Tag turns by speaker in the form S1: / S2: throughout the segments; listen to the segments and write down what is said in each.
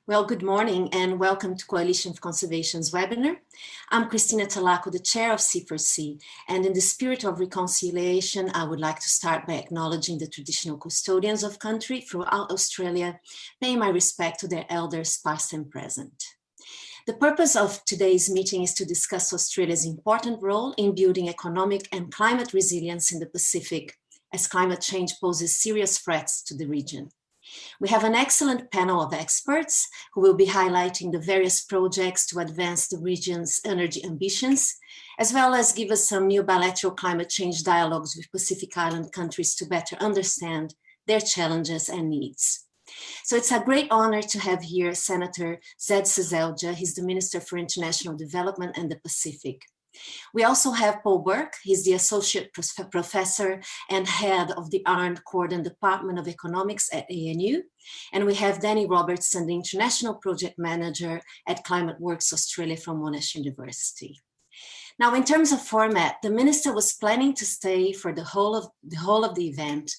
S1: Well, good morning and welcome to Coalition for Conservation's webinar. I'm Cristina Talaco, the chair of C4C, and in the spirit of reconciliation, I would like to start by acknowledging the traditional custodians of country throughout Australia, paying my respect to their elders past and present. The purpose of today's meeting is to discuss Australia's important role in building economic and climate resilience in the Pacific, as climate change poses serious threats to the region. We have an excellent panel of experts who will be highlighting the various projects to advance the region's energy ambitions, as well as give us some new bilateral climate change dialogues with Pacific Island countries to better understand their challenges and needs. So it's a great honor to have here Senator Seselja. He's the Minister for International Development and the Pacific. We also have Paul Burke. He's the Associate Professor and Head of the Arndt-Corden Department of Economics at ANU. And we have Dani Robertson, the International Project Manager at ClimateWorks Australia from Monash University. Now, in terms of format, the Minister was planning to stay for the whole of the event,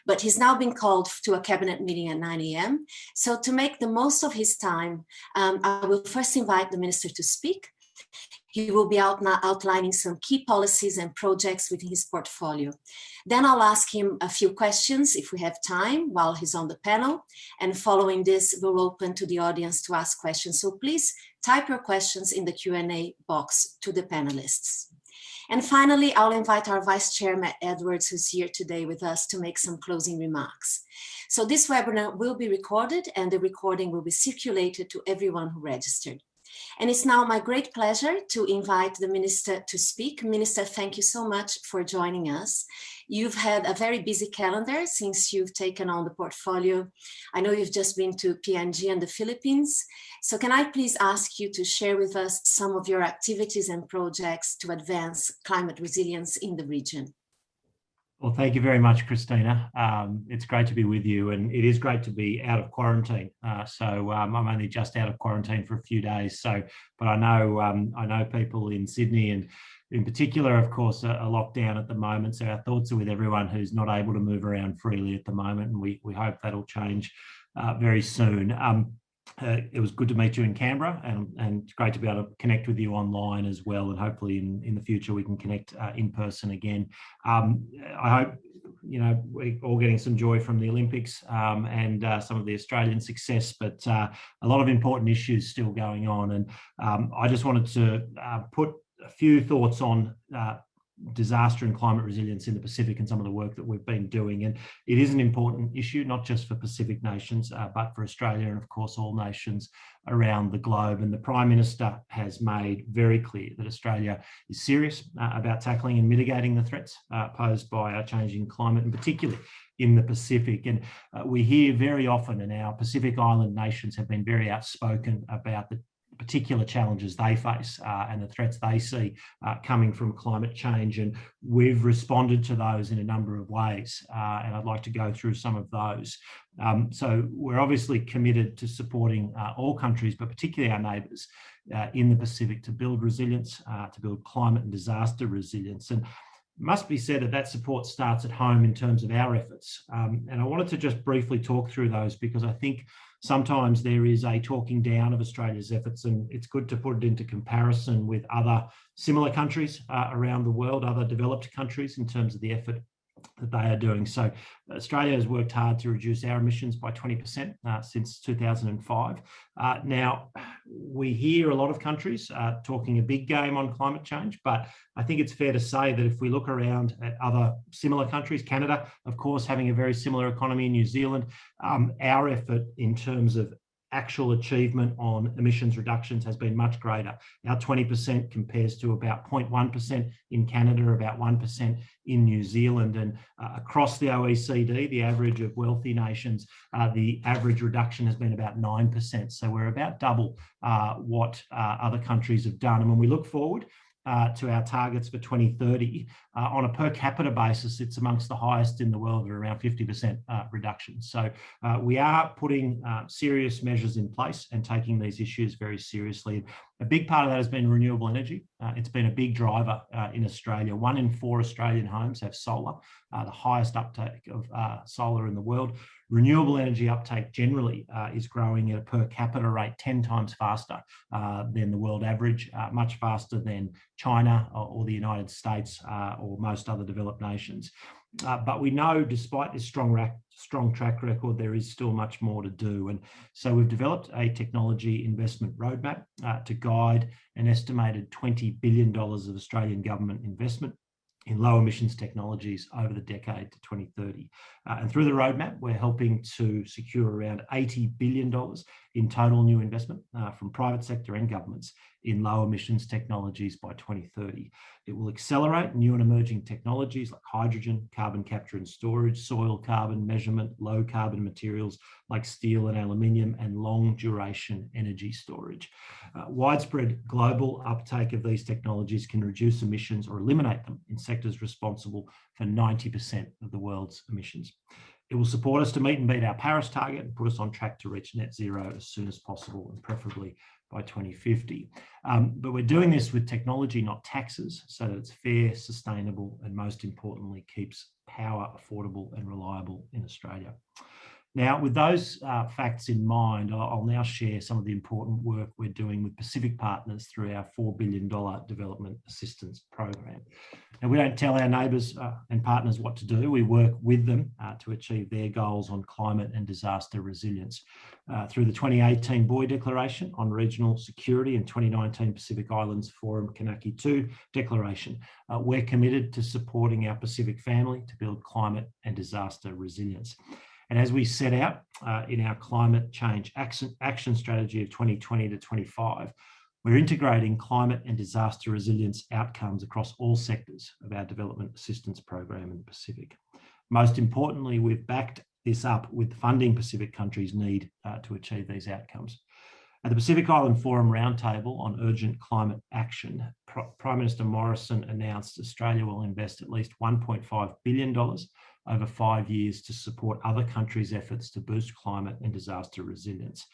S1: but he's now been called to a cabinet meeting at 9 a.m. So to make the most of his time, I will first invite the Minister to speak. He will be outlining some key policies and projects within his portfolio. Then I'll ask him a few questions if we have time while he's on the panel. And following this, we'll open to the audience to ask questions. So please type your questions in the Q&A box to the panelists. And finally, I'll invite our Vice Chair, Matt Edwards, who's here today with us to make some closing remarks. So this webinar will be recorded and the recording will be circulated to everyone who registered. And it's now my great pleasure to invite the Minister to speak. Minister, thank you so much for joining us. You've had a very busy calendar since you've taken on the portfolio. I know you've just been to PNG and the Philippines. So can I please ask you to share with us some of your activities and projects to advance climate resilience in the region?
S2: Well, thank you very much, Christina. It's great to be with you, and it is great to be out of quarantine. I'm only just out of quarantine for a few days. But I know people in Sydney, and in particular, of course, a lockdown at the moment. So our thoughts are with everyone who's not able to move around freely at the moment, and we hope that'll change very soon. It was good to meet you in Canberra, and it's great to be able to connect with you online as well. And hopefully in the future we can connect in person again. I hope we're all getting some joy from the Olympics and some of the Australian success, but a lot of important issues still going on. And I just wanted to put a few thoughts on disaster and climate resilience in the Pacific and some of the work that we've been doing. And it is an important issue, not just for Pacific nations, but for Australia and of course all nations around the globe. And the Prime Minister has made very clear that Australia is serious about tackling and mitigating the threats posed by our changing climate, and particularly in the Pacific. And we hear very often, and our Pacific Island nations have been very outspoken about the particular challenges they face and the threats they see coming from climate change. And we've responded to those in a number of ways. And I'd like to go through some of those. So we're obviously committed to supporting all countries, but particularly our neighbours in the Pacific, to build resilience, to build climate and disaster resilience. And it must be said that that support starts at home in terms of our efforts. And I wanted to just briefly talk through those because I think sometimes there is a talking down of Australia's efforts, and it's good to put it into comparison with other similar countries around the world, other developed countries, in terms of the effort that they are doing. So Australia has worked hard to reduce our emissions by 20% since 2005. Now, we hear a lot of countries talking a big game on climate change, but I think it's fair to say that if we look around at other similar countries, Canada, of course, having a very similar economy, New Zealand, our effort in terms of actual achievement on emissions reductions has been much greater. Our 20% compares to about 0.1% in Canada, about 1% in New Zealand. And across the OECD, the average of wealthy nations, the average reduction has been about 9%. So we're about double what other countries have done. And when we look forward to our targets for 2030, on a per capita basis, it's amongst the highest in the world at around 50% reduction. So we are putting serious measures in place and taking these issues very seriously. A big part of that has been renewable energy. It's been a big driver in Australia. 1 in 4 Australian homes have solar, the highest uptake of solar in the world. Renewable energy uptake generally is growing at a per capita rate 10 times faster than the world average, much faster than China or the United States or most other developed nations. But we know, despite this strong track record, there is still much more to do. And so we've developed a technology investment roadmap to guide an estimated $20 billion of Australian government investment in low emissions technologies over the decade to 2030. And through the roadmap, we're helping to secure around $80 billion in total new investment from private sector and governments in low emissions technologies by 2030. It will accelerate new and emerging technologies like hydrogen, carbon capture and storage, soil carbon measurement, low carbon materials like steel and aluminium, and long duration energy storage. Widespread global uptake of these technologies can reduce emissions or eliminate them in sectors responsible for 90% of the world's emissions. It will support us to meet and beat our Paris target and put us on track to reach net zero as soon as possible, and preferably by 2050. But we're doing this with technology, not taxes, so that it's fair, sustainable, and most importantly, keeps power affordable and reliable in Australia. Now, with those facts in mind, I'll now share some of the important work we're doing with Pacific partners through our $4 billion development assistance program. And we don't tell our neighbours and partners what to do. We work with them to achieve their goals on climate and disaster resilience. Through the 2018 Boy Declaration on Regional Security and 2019 Pacific Islands Forum Kanaki 2 Declaration, we're committed to supporting our Pacific family to build climate and disaster resilience. And as we set out in our climate change action strategy of 2020 to 25, we're integrating climate and disaster resilience outcomes across all sectors of our development assistance program in the Pacific. Most importantly, we've backed this up with the funding Pacific countries need to achieve these outcomes. At the Pacific Island Forum Roundtable on Urgent Climate Action, Prime Minister Morrison announced Australia will invest at least $1.5 billion over 5 years to support other countries' efforts to boost climate and disaster resilience.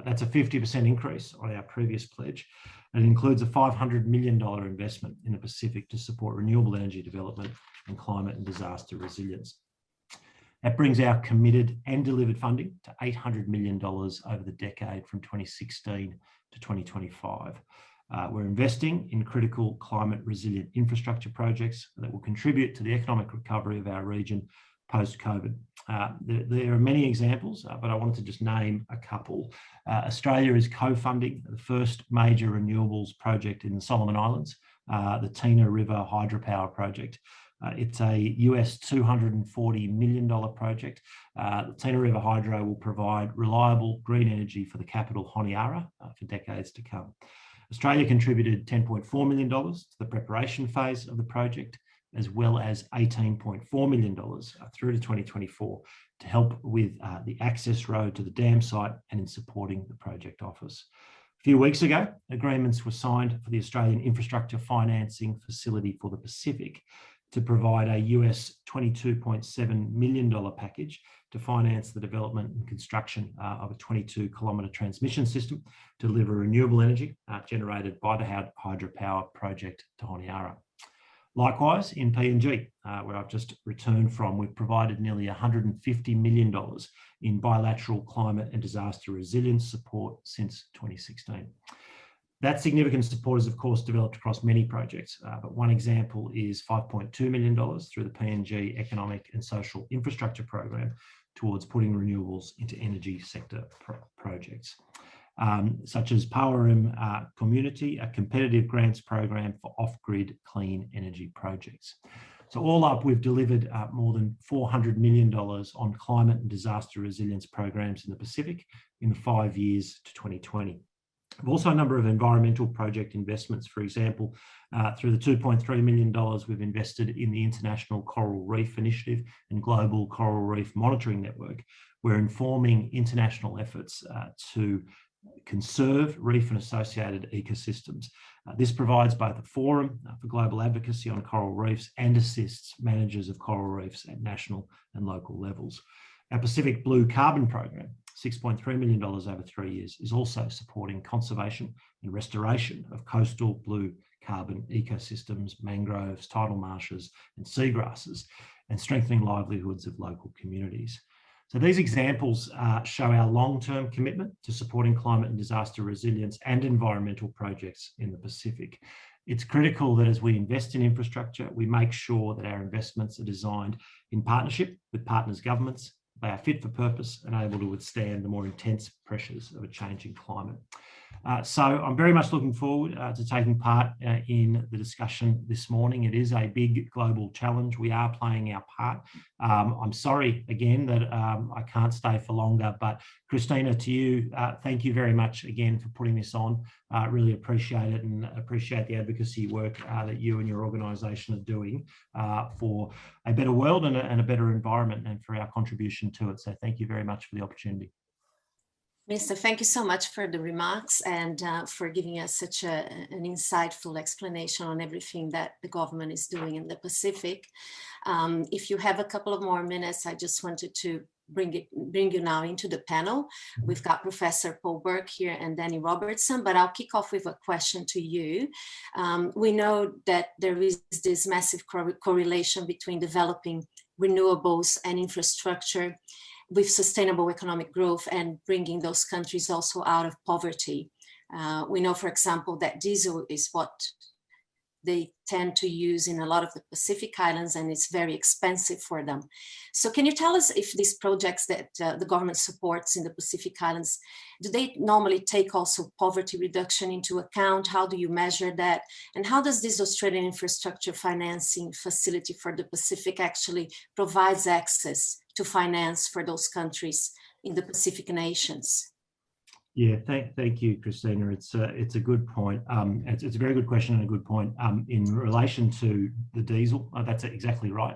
S2: That's a 50% increase on our previous pledge, and it includes a $500 million investment in the Pacific to support renewable energy development and climate and disaster resilience. That brings our committed and delivered funding to $800 million over the decade from 2016 to 2025. We're investing in critical climate resilient infrastructure projects that will contribute to the economic recovery of our region post-COVID. There are many examples, but I wanted to just name a couple. Australia is co-funding the first major renewables project in the Solomon Islands, the Tina River hydropower project. It's a US $240 million project. The Tina River Hydro will provide reliable green energy for the capital Honiara for decades to come. Australia contributed $10.4 million to the preparation phase of the project, as well as $18.4 million through to 2024 to help with the access road to the dam site and in supporting the project office. A few weeks ago, agreements were signed for the Australian Infrastructure Financing Facility for the Pacific to provide a US $22.7 million package to finance the development and construction of a 22-kilometre transmission system to deliver renewable energy generated by the hydropower project to Honiara. Likewise, in PNG, where I've just returned from, we've provided nearly $150 million in bilateral climate and disaster resilience support since 2016. That significant support is, of course, developed across many projects, but one example is $5.2 million through the PNG Economic and Social Infrastructure Program towards putting renewables into energy sector projects, such as Powerim Community, a competitive grants program for off-grid clean energy projects. So all up, we've delivered more than $400 million on climate and disaster resilience programs in the Pacific in the 5 years to 2020. We've also a number of environmental project investments. For example, through the $2.3 million we've invested in the International Coral Reef Initiative and Global Coral Reef Monitoring Network, we're informing international efforts to conserve reef and associated ecosystems. This provides both a forum for global advocacy on coral reefs and assists managers of coral reefs at national and local levels. Our Pacific Blue Carbon Program $6.3 million over 3 years, is also supporting conservation and restoration of coastal blue carbon ecosystems, mangroves, tidal marshes, and seagrasses, and strengthening livelihoods of local communities. So these examples show our long-term commitment to supporting climate and disaster resilience and environmental projects in the Pacific. It's critical that as we invest in infrastructure, we make sure that our investments are designed in partnership with partners' governments. They are fit for purpose and able to withstand the more intense pressures of a changing climate. So I'm very much looking forward to taking part in the discussion this morning. It is a big global challenge. We are playing our part. I'm sorry again that I can't stay for longer, but Christina, to you, thank you very much again for putting this on. Really appreciate it and appreciate the advocacy work that you and your organisation are doing for a better world and a better environment, and for our contribution to it. So thank you very much for the opportunity.
S1: Minister, thank you so much for the remarks and for giving us such an insightful explanation on everything that the government is doing in the Pacific. If you have a couple of more minutes, I just wanted to bring you now into the panel. We've got Professor Paul Burke here and Dani Robertson, but I'll kick off with a question to you. We know that there is this massive correlation between developing renewables and infrastructure with sustainable economic growth and bringing those countries also out of poverty. We know, for example, that diesel is what they tend to use in a lot of the Pacific Islands, and it's very expensive for them. So can you tell us if these projects that the government supports in the Pacific Islands, do they normally take also poverty reduction into account? How do you measure that? And how does this Australian infrastructure financing facility for the Pacific actually provides access to finance for those countries in the Pacific nations?
S2: Yeah, thank you, Christina. It's a good point. It's a very good question and a good point. In relation to the diesel, that's exactly right.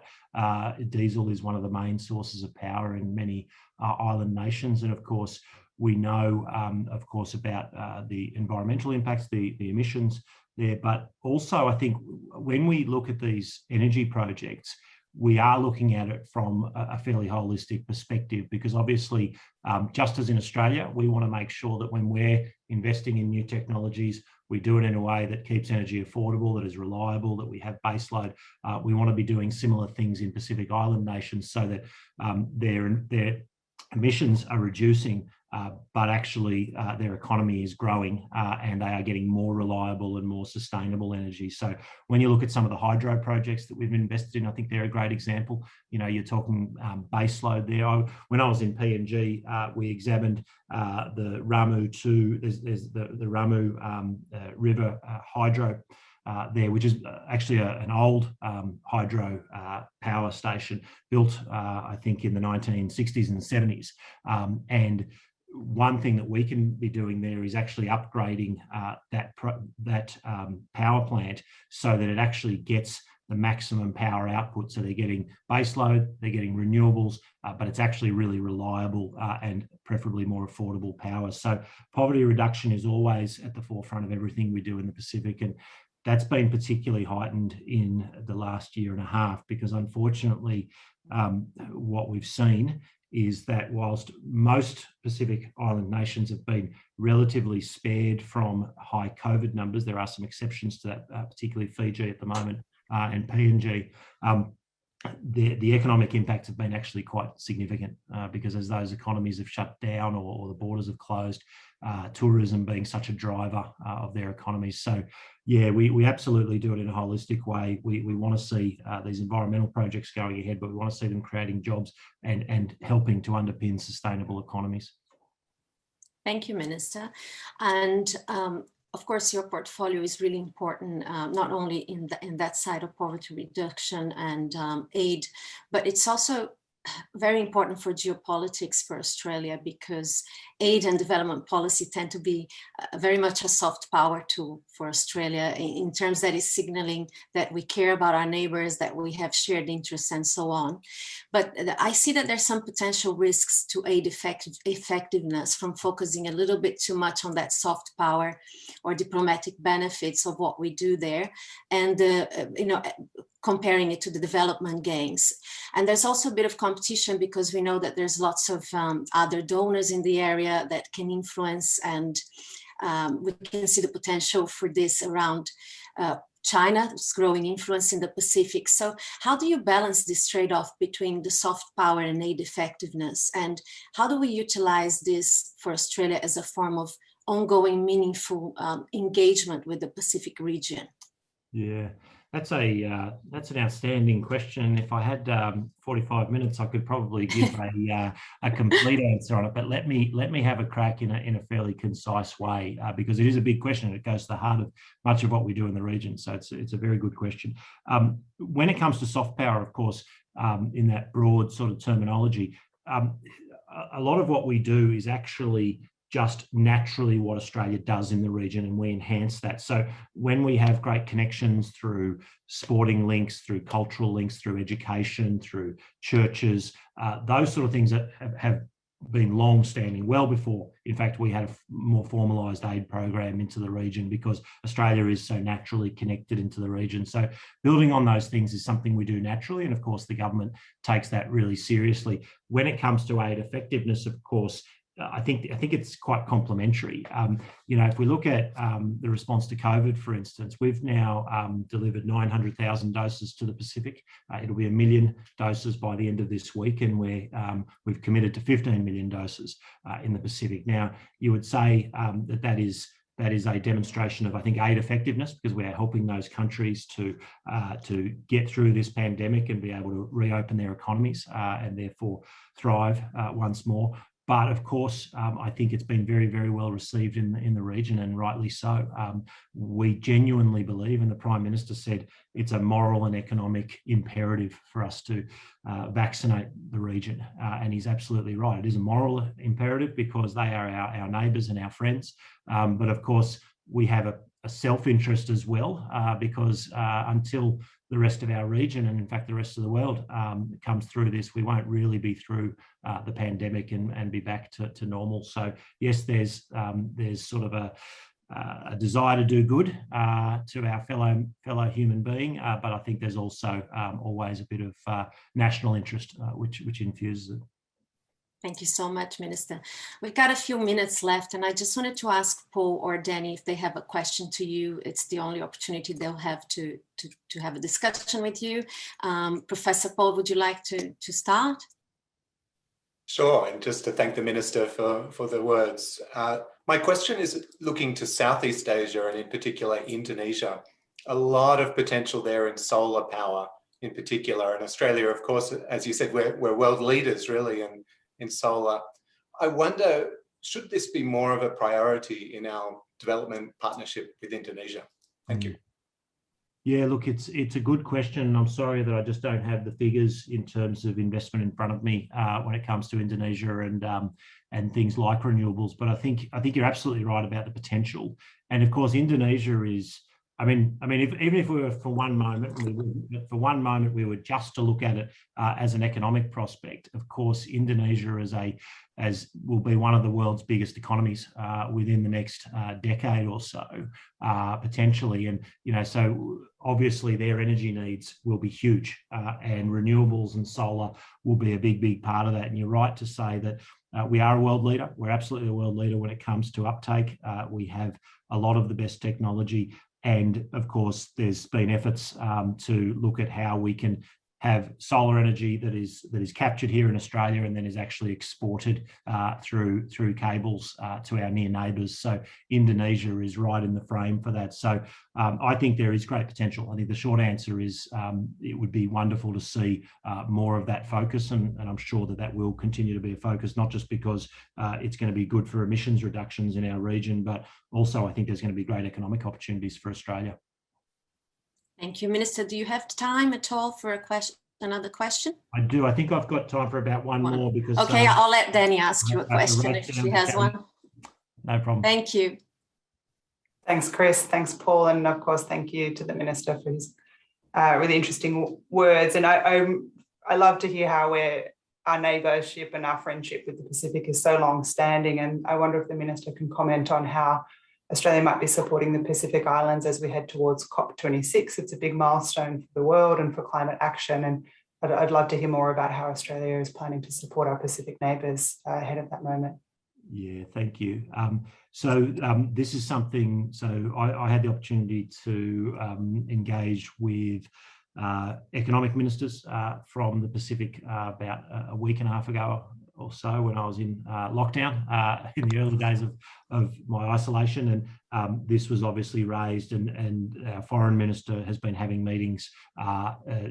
S2: Diesel is one of the main sources of power in many island nations, and of course we know, of course, about the environmental impacts, the emissions there. But also, I think when we look at these energy projects, we are looking at it from a fairly holistic perspective, because obviously, just as in Australia, we want to make sure that when we're investing in new technologies, we do it in a way that keeps energy affordable, that is reliable, that we have baseload. We want to be doing similar things in Pacific Island nations so that their emissions are reducing, but actually their economy is growing and they are getting more reliable and more sustainable energy. So when you look at some of the hydro projects that we've invested in, I think they're a great example. You know, you're talking baseload there. When I was in PNG, we examined the Ramu 2, there's the Ramu River hydro there, which is actually an old hydro power station built, I think, in the 1960s and 70s. And one thing that we can be doing there is actually upgrading that power plant so that it actually gets the maximum power output. So they're getting baseload, they're getting renewables, but it's actually really reliable and preferably more affordable power. So poverty reduction is always at the forefront of everything we do in the Pacific, and that's been particularly heightened in the last year and a half, because unfortunately what we've seen is that whilst most Pacific Island nations have been relatively spared from high COVID numbers, there are some exceptions to that, particularly Fiji at the moment and PNG. The economic impacts have been actually quite significant because as those economies have shut down or the borders have closed, tourism being such a driver of their economies. So yeah, we absolutely do it in a holistic way. We want to see these environmental projects going ahead, but we want to see them creating jobs and helping to underpin sustainable economies.
S1: Thank you, Minister. And of course, your portfolio is really important, not only in that side of poverty reduction and aid, but it's also very important for geopolitics for Australia, because aid and development policy tend to be very much a soft power tool for Australia in terms that is signaling that we care about our neighbors, that we have shared interests and so on. But I see that there's some potential risks to aid effectiveness from focusing a little bit too much on that soft power or diplomatic benefits of what we do there. And, comparing it to the development gains. And there's also a bit of competition because we know that there's lots of other donors in the area that can influence, and we can see the potential for this around China's growing influence in the Pacific. So how do you balance this trade-off between the soft power and aid effectiveness? And how do we utilize this for Australia as a form of ongoing, meaningful engagement with the Pacific region?
S2: Yeah, that's an outstanding question. If I had 45 minutes, I could probably give a complete answer on it. But let me have a crack in a fairly concise way, because it is a big question and it goes to the heart of much of what we do in the region. So it's a very good question. When it comes to soft power, of course, in that broad sort of terminology, a lot of what we do is actually just naturally what Australia does in the region, and we enhance that. So when we have great connections through sporting links, through cultural links, through education, through churches, those sort of things that have been long-standing, well before, in fact, we had a more formalised aid program into the region, because Australia is so naturally connected into the region. So building on those things is something we do naturally, and of course the government takes that really seriously. When it comes to aid effectiveness, of course, I think it's quite complementary. If we look at the response to COVID, for instance, we've now delivered 900,000 doses to the Pacific. It'll be 1 million doses by the end of this week, and we've committed to 15 million doses in the Pacific. Now, you would say that is a demonstration of, I think, aid effectiveness, because we are helping those countries to get through this pandemic and be able to reopen their economies and therefore thrive once more. But of course, I think it's been very, very well received in the region, and rightly so. We genuinely believe, and the Prime Minister said, it's a moral and economic imperative for us to vaccinate the region. And he's absolutely right. It is a moral imperative because they are our neighbours and our friends. But of course, we have a self-interest as well, because until the rest of our region, and in fact the rest of the world, comes through this, we won't really be through the pandemic and be back to normal. So yes, there's sort of a desire to do good to our fellow human being, but I think there's also always a bit of national interest which infuses it.
S1: Thank you so much, Minister. We've got a few minutes left, and I just wanted to ask Paul or Dani if they have a question to you. It's the only opportunity they'll have to have a discussion with you. Professor Paul, would you like to start?
S3: Sure, and just to thank the Minister for the words. My question is looking to Southeast Asia and in particular Indonesia. A lot of potential there in solar power in particular, and Australia, of course, as you said, we're world leaders really in solar. I wonder, should this be more of a priority in our development partnership with Indonesia? Thank you.
S2: Yeah, look, it's a good question. I'm sorry that I just don't have the figures in terms of investment in front of me when it comes to Indonesia and things like renewables. But I think you're absolutely right about the potential. And of course, Indonesia is. Even if we were for one moment we were just to look at it as an economic prospect. Of course, Indonesia will be one of the world's biggest economies within the next decade or so, potentially. And so obviously their energy needs will be huge, and renewables and solar will be a big part of that. And you're right to say that we are a world leader. We're absolutely a world leader when it comes to uptake. We have a lot of the best technology. And of course, there's been efforts to look at how we can have solar energy that is captured here in Australia and then is actually exported through cables to our near neighbours. So Indonesia is right in the frame for that. So I think there is great potential. I think the short answer is it would be wonderful to see more of that focus, and I'm sure that will continue to be a focus, not just because it's going to be good for emissions reductions in our region, but also I think there's going to be great economic opportunities for Australia.
S1: Thank you, Minister. Do you have time at all for another question?
S2: I do. I think I've got time for about one more because.
S1: Okay, I'll let Dani ask you a question if she has one.
S2: No problem.
S1: Thank you.
S4: Thanks, Chris. Thanks, Paul. And of course, thank you to the Minister for his really interesting words. And I love to hear how our neighbourship and our friendship with the Pacific is so long-standing. And I wonder if the Minister can comment on how Australia might be supporting the Pacific Islands as we head towards COP26. It's a big milestone for the world and for climate action. And I'd love to hear more about how Australia is planning to support our Pacific neighbours ahead of that moment.
S2: Yeah, thank you. This is something, I had the opportunity to engage with economic ministers from the Pacific about a week and a half ago or so when I was in lockdown in the early days of my isolation, and this was obviously raised, and our foreign minister has been having meetings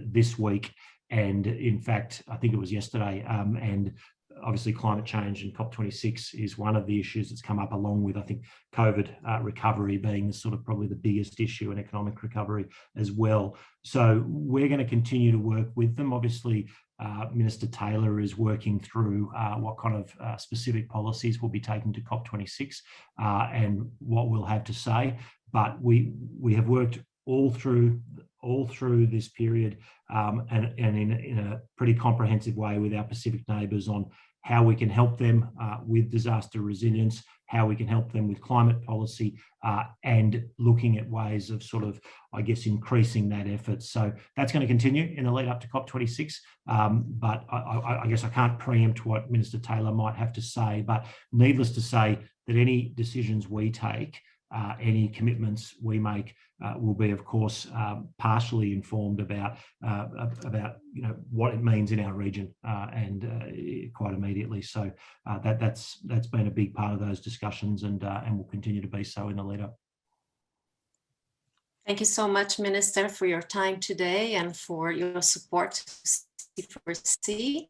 S2: this week, and in fact I think it was yesterday, and obviously climate change and COP26 is one of the issues that's come up, along with, I think, COVID recovery being the sort of probably the biggest issue, and economic recovery as well. So we're going to continue to work with them. Obviously, Minister Taylor is working through what kind of specific policies will be taken to COP26 and what we'll have to say. But we have worked all through this period and in a pretty comprehensive way with our Pacific neighbours on how we can help them with disaster resilience, how we can help them with climate policy, and looking at ways of sort of, I guess, increasing that effort. So that's going to continue in the lead up to COP26. But I guess I can't preempt what Minister Taylor might have to say, but needless to say that any decisions we take, any commitments we make will be, of course, partially informed about what it means in our region and quite immediately. So that's been a big part of those discussions, and will continue to be so in the lead up.
S1: Thank you so much, Minister, for your time today and for your support to C4C.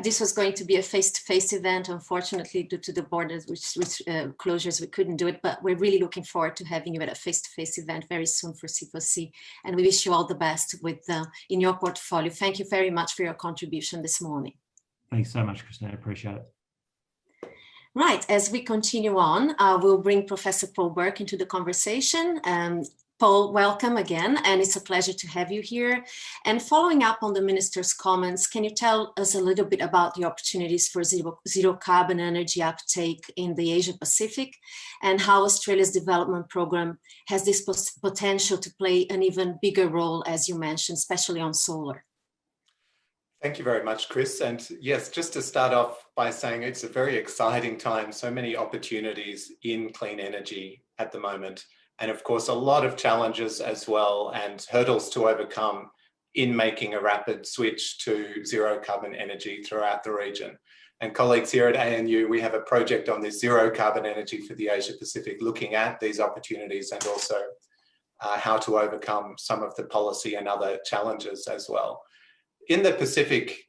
S1: This was going to be a face-to-face event. Unfortunately, due to the borders closures, we couldn't do it, but we're really looking forward to having you at a face-to-face event very soon for C4C, and we wish you all the best in your portfolio. Thank you very much for your contribution this morning.
S2: Thanks so much, Christina. I appreciate it.
S1: Right, as we continue on, we'll bring Professor Paul Burke into the conversation. Paul, welcome again, and it's a pleasure to have you here. And following up on the Minister's comments, can you tell us a little bit about the opportunities for zero carbon energy uptake in the Asia Pacific, and how Australia's development program has this potential to play an even bigger role, as you mentioned, especially on solar?
S3: Thank you very much, Chris. And yes, just to start off by saying it's a very exciting time, so many opportunities in clean energy at the moment. And of course, a lot of challenges as well and hurdles to overcome in making a rapid switch to zero carbon energy throughout the region. And colleagues here at ANU, we have a project on this zero carbon energy for the Asia Pacific, looking at these opportunities and also how to overcome some of the policy and other challenges as well. In the Pacific,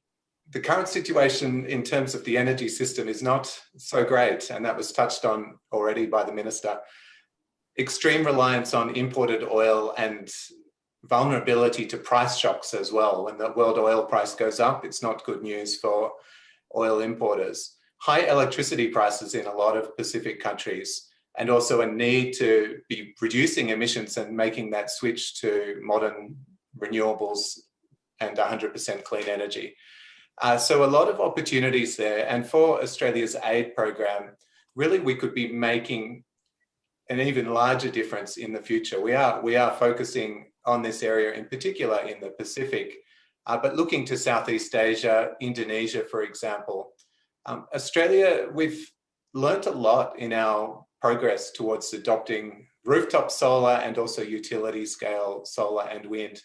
S3: the current situation in terms of the energy system is not so great, and that was touched on already by the Minister. Extreme reliance on imported oil and vulnerability to price shocks as well. When the world oil price goes up, it's not good news for oil importers. High electricity prices in a lot of Pacific countries, and also a need to be reducing emissions and making that switch to modern renewables and 100% clean energy. So a lot of opportunities there. And for Australia's aid program, really we could be making an even larger difference in the future. We are focusing on this area in particular in the Pacific, but looking to Southeast Asia, Indonesia, for example. Australia, we've learnt a lot in our progress towards adopting rooftop solar and also utility scale solar and wind,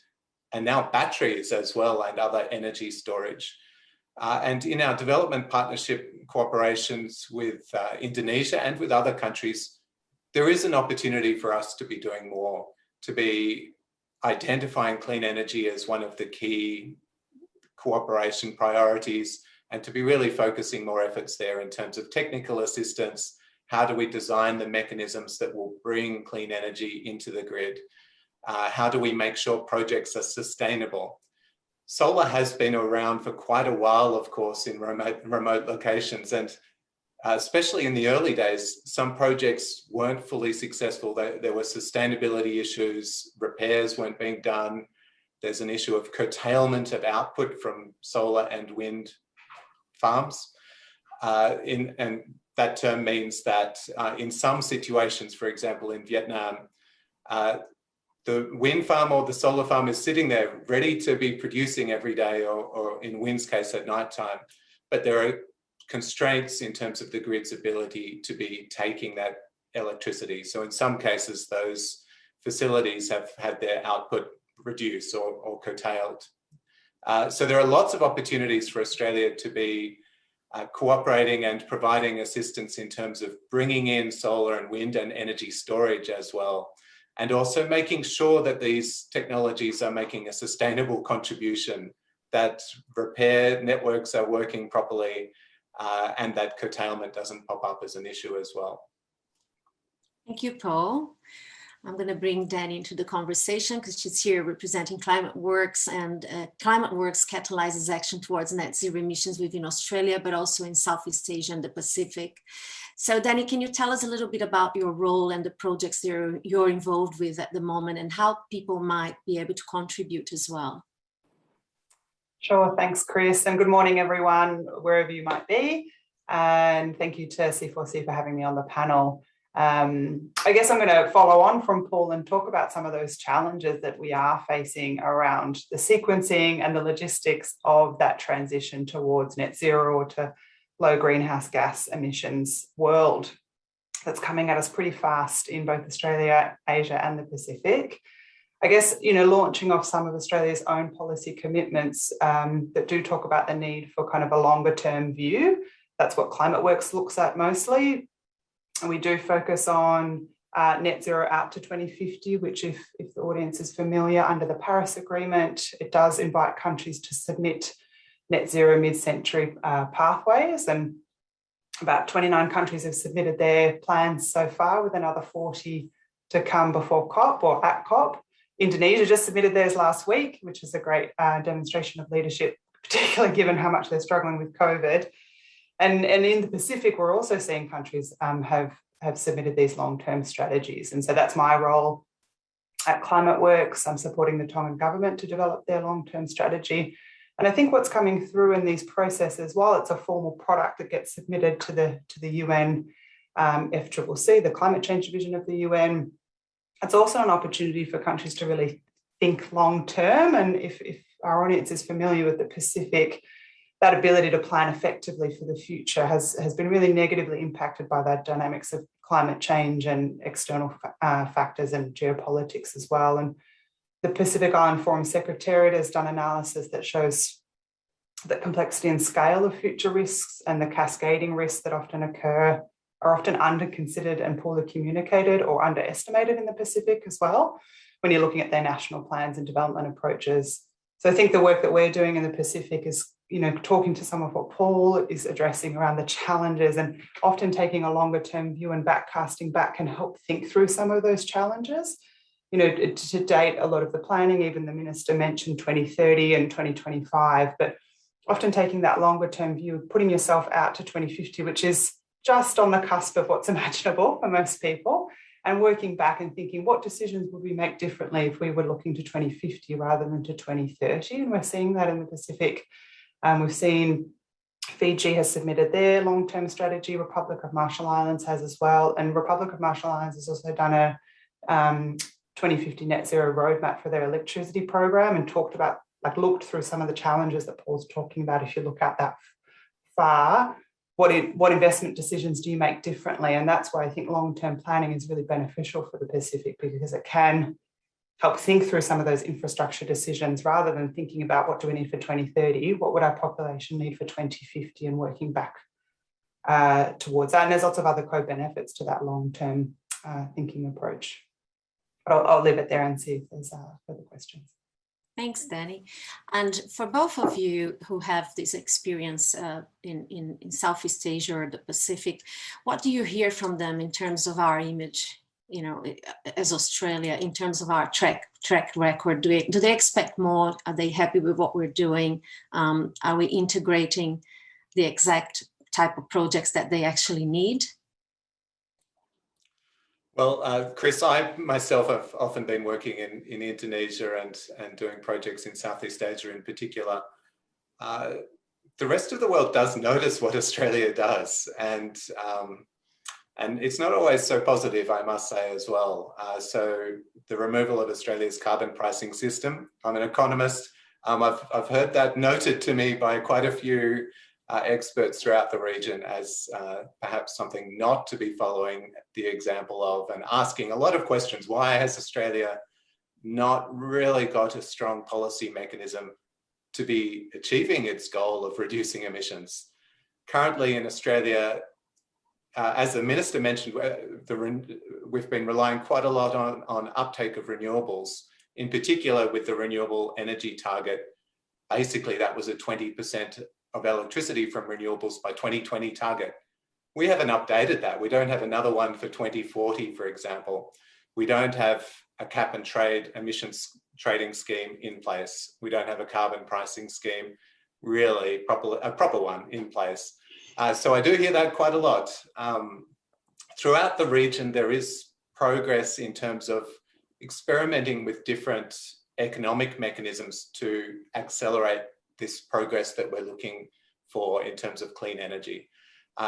S3: and now batteries as well and other energy storage. And in our development partnership cooperations with Indonesia and with other countries, there is an opportunity for us to be doing more, to be identifying clean energy as one of the key cooperation priorities, and to be really focusing more efforts there in terms of technical assistance. How do we design the mechanisms that will bring clean energy into the grid? How do we make sure projects are sustainable? Solar has been around for quite a while, of course, in remote locations, and especially in the early days, some projects weren't fully successful. There were sustainability issues, repairs weren't being done. There's an issue of curtailment of output from solar and wind farms. And that term means that in some situations, for example, in Vietnam, the wind farm or the solar farm is sitting there ready to be producing every day, or in wind's case at night time. But there are constraints in terms of the grid's ability to be taking that electricity. So in some cases, those facilities have had their output reduced or curtailed. So there are lots of opportunities for Australia to be cooperating and providing assistance in terms of bringing in solar and wind and energy storage as well. And also making sure that these technologies are making a sustainable contribution, that repair networks are working properly, and that curtailment doesn't pop up as an issue as well.
S1: Thank you, Paul. I'm going to bring Dani into the conversation because she's here representing ClimateWorks, and ClimateWorks catalyzes action towards net zero emissions within Australia, but also in Southeast Asia and the Pacific. So Dani, can you tell us a little bit about your role and the projects you're involved with at the moment, and how people might be able to contribute as well?
S4: Sure, thanks Chris, and good morning everyone, wherever you might be. And thank you to C4C for having me on the panel. I guess I'm going to follow on from Paul and talk about some of those challenges that we are facing around the sequencing and the logistics of that transition towards net zero or to low greenhouse gas emissions world that's coming at us pretty fast in both Australia, Asia and the Pacific. I guess, launching off some of Australia's own policy commitments that do talk about the need for kind of a longer term view. That's what ClimateWorks looks at mostly. And we do focus on net zero out to 2050, which if the audience is familiar, under the Paris Agreement, it does invite countries to submit net zero mid-century pathways. And about 29 countries have submitted their plans so far, with another 40 to come before COP or at COP. Indonesia just submitted theirs last week, which is a great demonstration of leadership, particularly given how much they're struggling with COVID. And in the Pacific, we're also seeing countries have submitted these long-term strategies. And so that's my role at ClimateWorks. I'm supporting the Tongan government to develop their long-term strategy. And I think what's coming through in these processes, while it's a formal product that gets submitted to the UN FCCC, the Climate Change Division of the UN, it's also an opportunity for countries to really think long-term. And if our audience is familiar with the Pacific, that ability to plan effectively for the future has been really negatively impacted by the dynamics of climate change and external factors and geopolitics as well. And the Pacific Island Forum Secretariat has done analysis that shows that complexity and scale of future risks and the cascading risks that often occur are often under-considered and poorly communicated or underestimated in the Pacific as well, when you're looking at their national plans and development approaches. So I think the work that we're doing in the Pacific is, talking to some of what Paul is addressing around the challenges, and often taking a longer term view and backcasting back can help think through some of those challenges. To date, a lot of the planning, even the minister mentioned 2030 and 2025, but often taking that longer term view, putting yourself out to 2050, which is just on the cusp of what's imaginable for most people, and working back and thinking, what decisions would we make differently if we were looking to 2050 rather than to 2030? And we're seeing that in the Pacific. We've seen Fiji has submitted their long-term strategy, Republic of Marshall Islands has as well, and Republic of Marshall Islands has also done a 2050 net zero roadmap for their electricity program, and talked about, looked through some of the challenges that Paul's talking about. If you look out that far, what investment decisions do you make differently? And that's why I think long-term planning is really beneficial for the Pacific, because it can help think through some of those infrastructure decisions, rather than thinking about what do we need for 2030, what would our population need for 2050, and working back towards that. And there's lots of other co-benefits to that long-term thinking approach. But I'll leave it there and see if there's further questions.
S1: Thanks, Dani. And for both of you who have this experience in Southeast Asia or the Pacific, what do you hear from them in terms of our image, as Australia, in terms of our track record? Do they expect more? Are they happy with what we're doing? Are we integrating the exact type of projects that they actually need?
S3: Well, Chris, I myself have often been working in Indonesia and doing projects in Southeast Asia in particular. the rest of the world does notice what Australia does, and it's not always so positive, I must say, as well. So the removal of Australia's carbon pricing system, I'm an economist. I've heard that noted to me by quite a few experts throughout the region as perhaps something not to be following the example of, and asking a lot of questions. Why has Australia not really got a strong policy mechanism to be achieving its goal of reducing emissions? Currently in Australia, as the Minister mentioned, we've been relying quite a lot on uptake of renewables, in particular with the renewable energy target. Basically, that was a 20% of electricity from renewables by 2020 target. We haven't updated that. We don't have another one for 2040, for example. We don't have a cap and trade emissions trading scheme in place. We don't have a carbon pricing scheme, really a proper one in place. So I do hear that quite a lot. Throughout the region, there is progress in terms of experimenting with different economic mechanisms to accelerate this progress that we're looking for in terms of clean energy.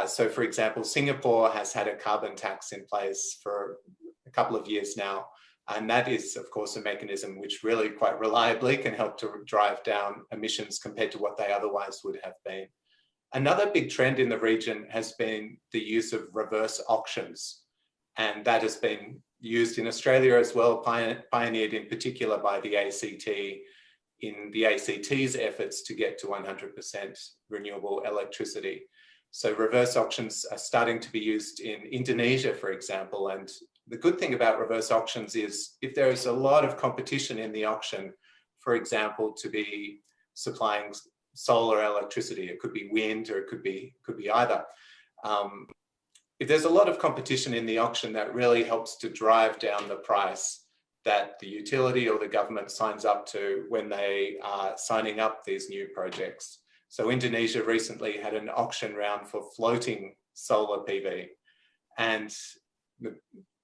S3: So for example, Singapore has had a carbon tax in place for a couple of years now. And that is, of course, a mechanism which really quite reliably can help to drive down emissions compared to what they otherwise would have been. Another big trend in the region has been the use of reverse auctions. And that has been used in Australia as well, pioneered in particular by the ACT in the ACT's efforts to get to 100% renewable electricity. So reverse auctions are starting to be used in Indonesia, for example. And the good thing about reverse auctions is if there is a lot of competition in the auction, for example, to be supplying solar electricity, it could be wind or it could be either. If there's a lot of competition in the auction, that really helps to drive down the price that the utility or the government signs up to when they are signing up these new projects. So Indonesia recently had an auction round for floating solar PV. And the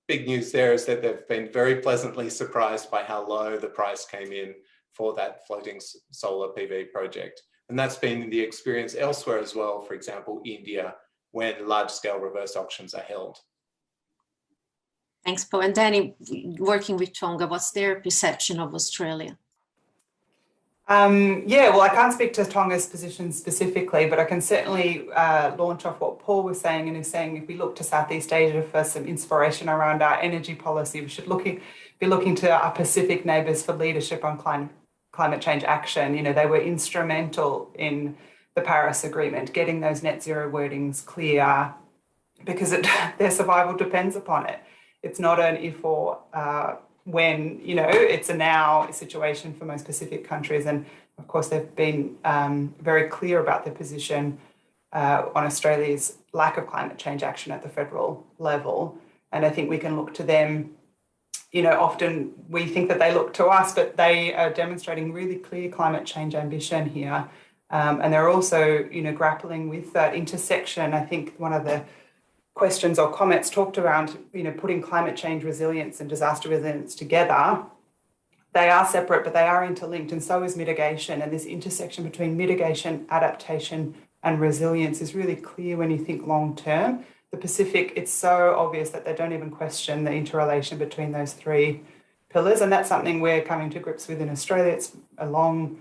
S3: big news there is that they've been very pleasantly surprised by how low the price came in for that floating solar PV project. And that's been the experience elsewhere as well, for example, India, when large-scale reverse auctions are held.
S1: Thanks, Paul. And Dani, working with Tonga, what's their perception of Australia?
S4: Yeah, well, I can't speak to Tonga's position specifically, but I can certainly launch off what Paul was saying, and is saying if we look to Southeast Asia for some inspiration around our energy policy, we should be looking to our Pacific neighbours for leadership on climate change action. You know, they were instrumental in the Paris Agreement, getting those net zero wordings clear, because their survival depends upon it. It's not an if or when, you know, it's a now situation for most Pacific countries. And of course, they've been very clear about their position on Australia's lack of climate change action at the federal level. And I think we can look to them. You know, often we think that they look to us, but they are demonstrating really clear climate change ambition here. And they're also, you know, grappling with that intersection. I think one of the questions or comments talked around, you know, putting climate change resilience and disaster resilience together. They are separate, but they are interlinked, and so is mitigation. And this intersection between mitigation, adaptation, and resilience is really clear when you think long term. The Pacific, it's so obvious that they don't even question the interrelation between those three pillars. And that's something we're coming to grips with in Australia. It's a long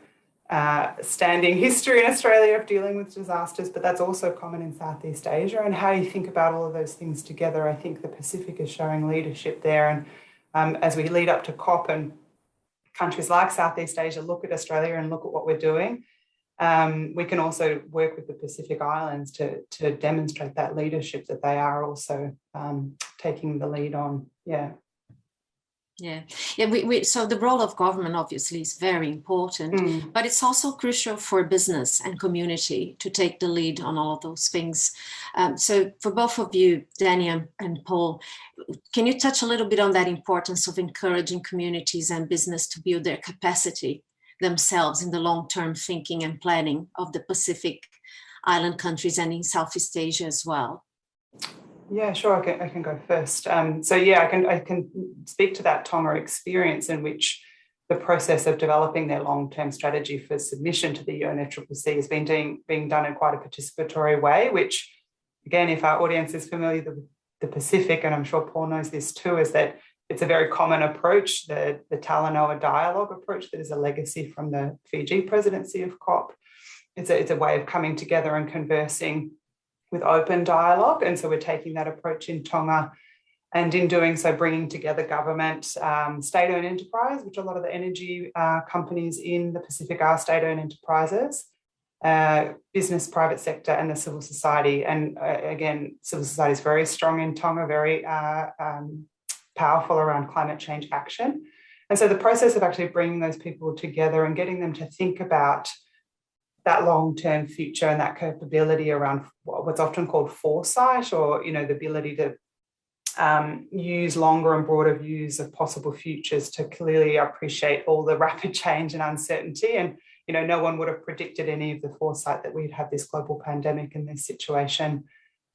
S4: standing history in Australia of dealing with disasters, but that's also common in Southeast Asia. And how you think about all of those things together, I think the Pacific is showing leadership there. And as we lead up to COP and countries like Southeast Asia look at Australia and look at what we're doing, we can also work with the Pacific Islands to demonstrate that leadership that they are also taking the lead on.
S1: So the role of government obviously is very important, but it's also crucial for business and community to take the lead on all of those things. So for both of you, Dani and Paul, can you touch a little bit on that importance of encouraging communities and business to build their capacity themselves in the long-term thinking and planning of the Pacific Island countries and in Southeast Asia as well?
S4: Yeah, sure. I can go first. I can speak to that Tonga experience in which the process of developing their long-term strategy for submission to the UNFCCC is being done in quite a participatory way, which, again, if our audience is familiar with the Pacific, and I'm sure Paul knows this too, is that it's a very common approach, the Talanoa dialogue approach that is a legacy from the Fiji presidency of COP. It's a way of coming together and conversing with open dialogue. And so we're taking that approach in Tonga, and in doing so, bringing together government, state-owned enterprise, which a lot of the energy companies in the Pacific are state-owned enterprises, business, private sector, and the civil society. And again, civil society is very strong in Tonga, very powerful around climate change action. And so the process of actually bringing those people together and getting them to think about that long-term future and that capability around what's often called foresight, or, you know, the ability to use longer and broader views of possible futures to clearly appreciate all the rapid change and uncertainty. And, you know, no one would have predicted any of the foresight that we'd have this global pandemic and this situation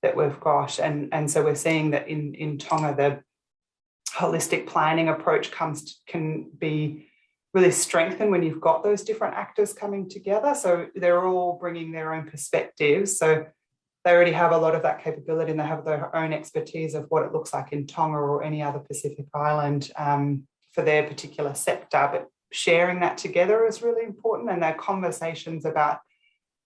S4: that we've got. And so we're seeing that in Tonga, the holistic planning approach can be really strengthened when you've got those different actors coming together. So they're all bringing their own perspectives. So they already have a lot of that capability, and they have their own expertise of what it looks like in Tonga or any other Pacific island for their particular sector. But sharing that together is really important. And there are conversations about,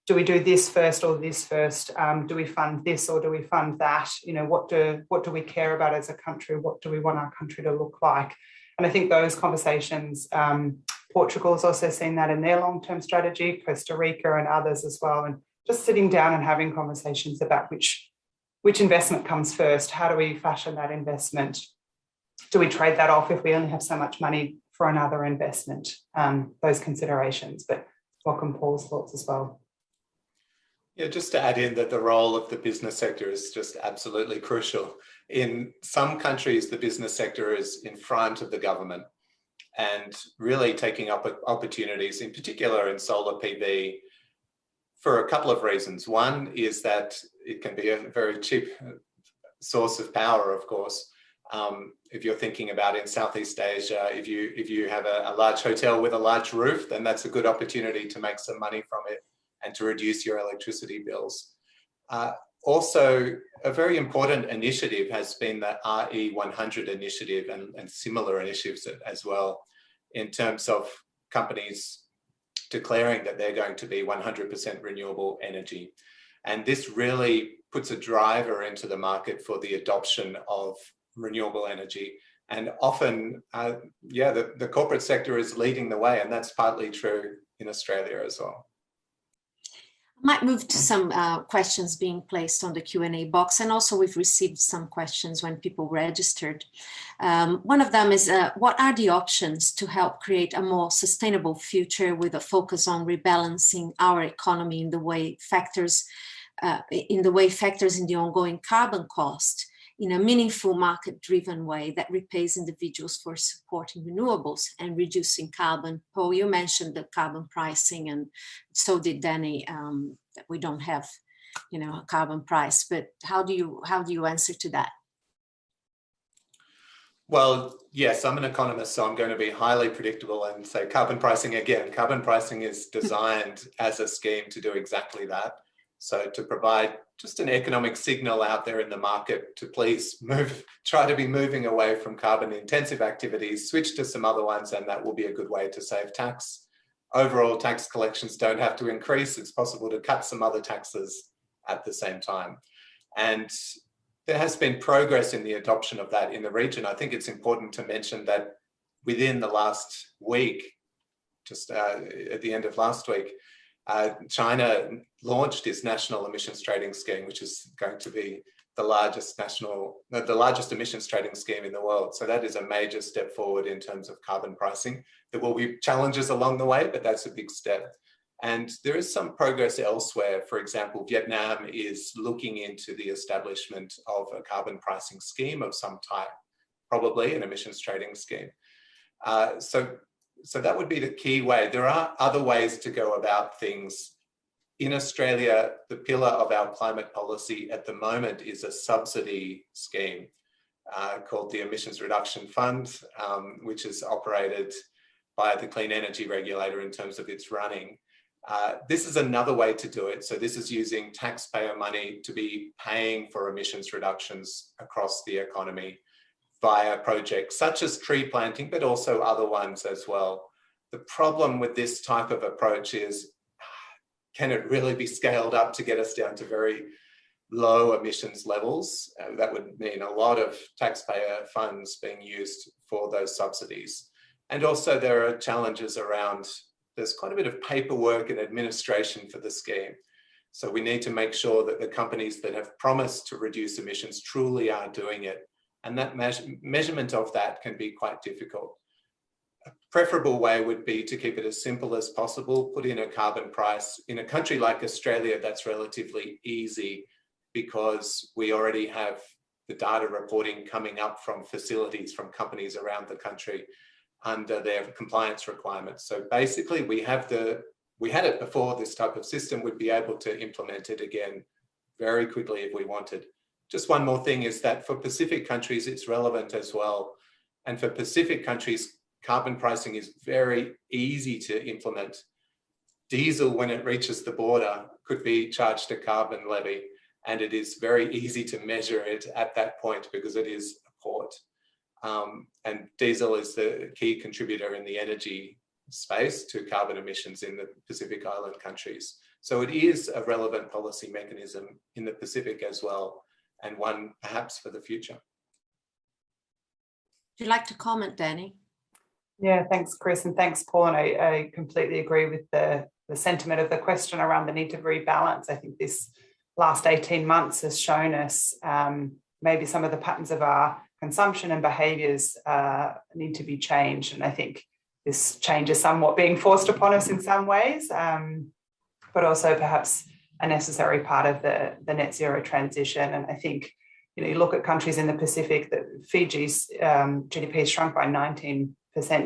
S4: do we do this first or this first? Do we fund this or do we fund that? You know, what do we care about as a country? What do we want our country to look like? And I think those conversations, Portugal's also seen that in their long-term strategy, Costa Rica and others as well. And just sitting down and having conversations about which investment comes first. How do we fashion that investment? Do we trade that off if we only have so much money for another investment? Those considerations, but welcome Paul's thoughts as well.
S3: Yeah, just to add in that the role of the business sector is just absolutely crucial. In some countries, the business sector is in front of the government and really taking up opportunities, in particular in solar PV, for a couple of reasons. One is that it can be a very cheap source of power, of course. If you're thinking about in Southeast Asia, if you have a large hotel with a large roof, then that's a good opportunity to make some money from it and to reduce your electricity bills. Also, a very important initiative has been the RE100 initiative and similar initiatives as well, in terms of companies declaring that they're going to be 100% renewable energy. And this really puts a driver into the market for the adoption of renewable energy. And often, the corporate sector is leading the way, and that's partly true in Australia as well.
S1: I might move to some questions being placed on the Q&A box, and also we've received some questions when people registered. One of them is, what are the options to help create a more sustainable future with a focus on rebalancing our economy in the way factors in the ongoing carbon cost in a meaningful market-driven way that repays individuals for supporting renewables and reducing carbon? Paul, you mentioned the carbon pricing, and so did Dani, that we don't have, a carbon price. But how do you answer to that?
S3: Well, yes, I'm an economist, so I'm going to be highly predictable and say carbon pricing again. Carbon pricing is designed as a scheme to do exactly that. So to provide just an economic signal out there in the market to please try to be moving away from carbon intensive activities, switch to some other ones, and that will be a good way to save tax. Overall tax collections don't have to increase. It's possible to cut some other taxes at the same time. And there has been progress in the adoption of that in the region. I think it's important to mention that within the last week, just at the end of last week, China launched its national emissions trading scheme, which is going to be the largest emissions trading scheme in the world. So that is a major step forward in terms of carbon pricing. There will be challenges along the way, but that's a big step. And there is some progress elsewhere. For example, Vietnam is looking into the establishment of a carbon pricing scheme of some type, probably an emissions trading scheme. So that would be the key way. There are other ways to go about things. In Australia, the pillar of our climate policy at the moment is a subsidy scheme called the Emissions Reduction Fund, which is operated by the Clean Energy Regulator in terms of its running. This is another way to do it. So this is using taxpayer money to be paying for emissions reductions across the economy via projects such as tree planting, but also other ones as well. The problem with this type of approach is, can it really be scaled up to get us down to very low emissions levels? That would mean a lot of taxpayer funds being used for those subsidies. And also there are challenges around, there's quite a bit of paperwork and administration for the scheme. So we need to make sure that the companies that have promised to reduce emissions truly are doing it. And that measurement of that can be quite difficult. A preferable way would be to keep it as simple as possible, put in a carbon price. In a country like Australia, that's relatively easy because we already have the data reporting coming up from facilities, from companies around the country under their compliance requirements. So basically we had it before. This type of system would be able to implement it again very quickly if we wanted. Just one more thing is that for Pacific countries, it's relevant as well. And for Pacific countries, carbon pricing is very easy to implement. Diesel, when it reaches the border, could be charged a carbon levy, and it is very easy to measure it at that point because it is a port. And diesel is the key contributor in the energy space to carbon emissions in the Pacific Island countries. So it is a relevant policy mechanism in the Pacific as well, and one perhaps for the future.
S1: Would you like to comment, Dani?
S4: Yeah, thanks, Chris, and thanks, Paul. And I completely agree with the sentiment of the question around the need to rebalance. I think this last 18 months has shown us maybe some of the patterns of our consumption and behaviours need to be changed. And I think this change is somewhat being forced upon us in some ways, but also perhaps a necessary part of the net zero transition. And I think, you look at countries in the Pacific, that Fiji's GDP has shrunk by 19%,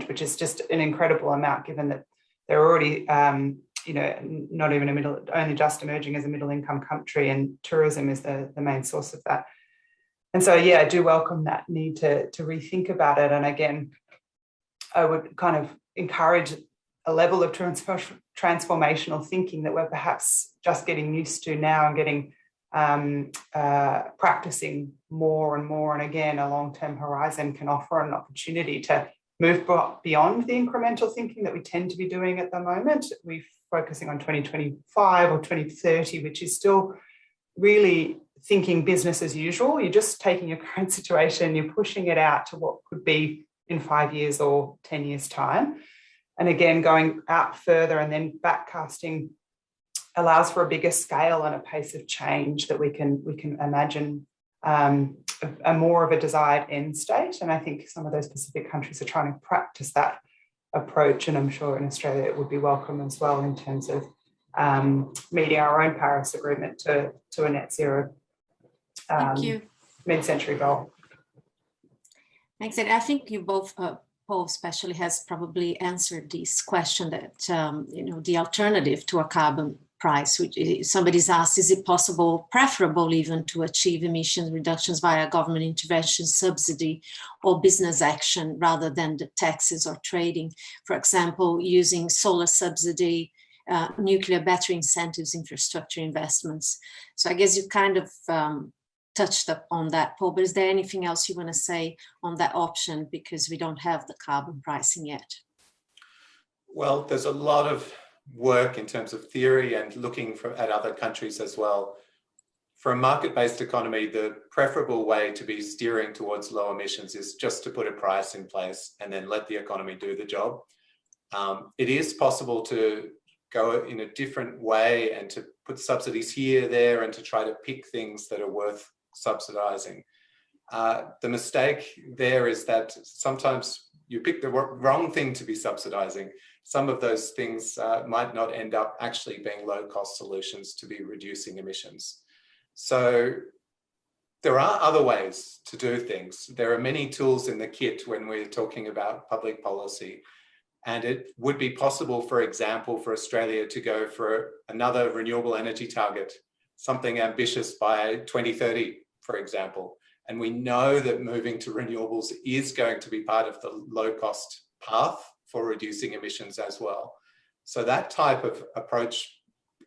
S4: which is just an incredible amount, given that they're already, not even only just emerging as a middle income country, and tourism is the main source of that. And so, yeah, I do welcome that need to rethink about it. And again, I would kind of encourage a level of transformational thinking that we're perhaps just getting used to now, and getting practicing more and more. And again, a long-term horizon can offer an opportunity to move beyond the incremental thinking that we tend to be doing at the moment. We're focusing on 2025 or 2030, which is still really thinking business as usual. You're just taking your current situation, you're pushing it out to what could be in 5 years or 10 years' time. And again, going out further and then backcasting allows for a bigger scale and a pace of change that we can imagine a more of a desired end state. And I think some of those Pacific countries are trying to practice that approach, and I'm sure in Australia it would be welcome as well in terms of meeting our own Paris Agreement to a net zero mid-century goal.
S1: Thanks. And I think you both, Paul especially, has probably answered this question that, the alternative to a carbon price, which somebody's asked, is it possible, preferable even, to achieve emission reductions via government intervention, subsidy, or business action rather than the taxes or trading? For example, using solar subsidy, nuclear battery incentives, infrastructure investments. So I guess you kind of touched up on that, Paul, but is there anything else you want to say on that option, because we don't have the carbon pricing yet?
S3: Well, there's a lot of work in terms of theory and looking at other countries as well. For a market-based economy, the preferable way to be steering towards low emissions is just to put a price in place and then let the economy do the job. It is possible to go in a different way and to put subsidies here, there, and to try to pick things that are worth subsidizing. The mistake there is that sometimes you pick the wrong thing to be subsidizing. Some of those things might not end up actually being low-cost solutions to be reducing emissions. So there are other ways to do things. There are many tools in the kit when we're talking about public policy. And it would be possible, for example, for Australia to go for another renewable energy target, something ambitious by 2030, for example. And we know that moving to renewables is going to be part of the low-cost path for reducing emissions as well. So that type of approach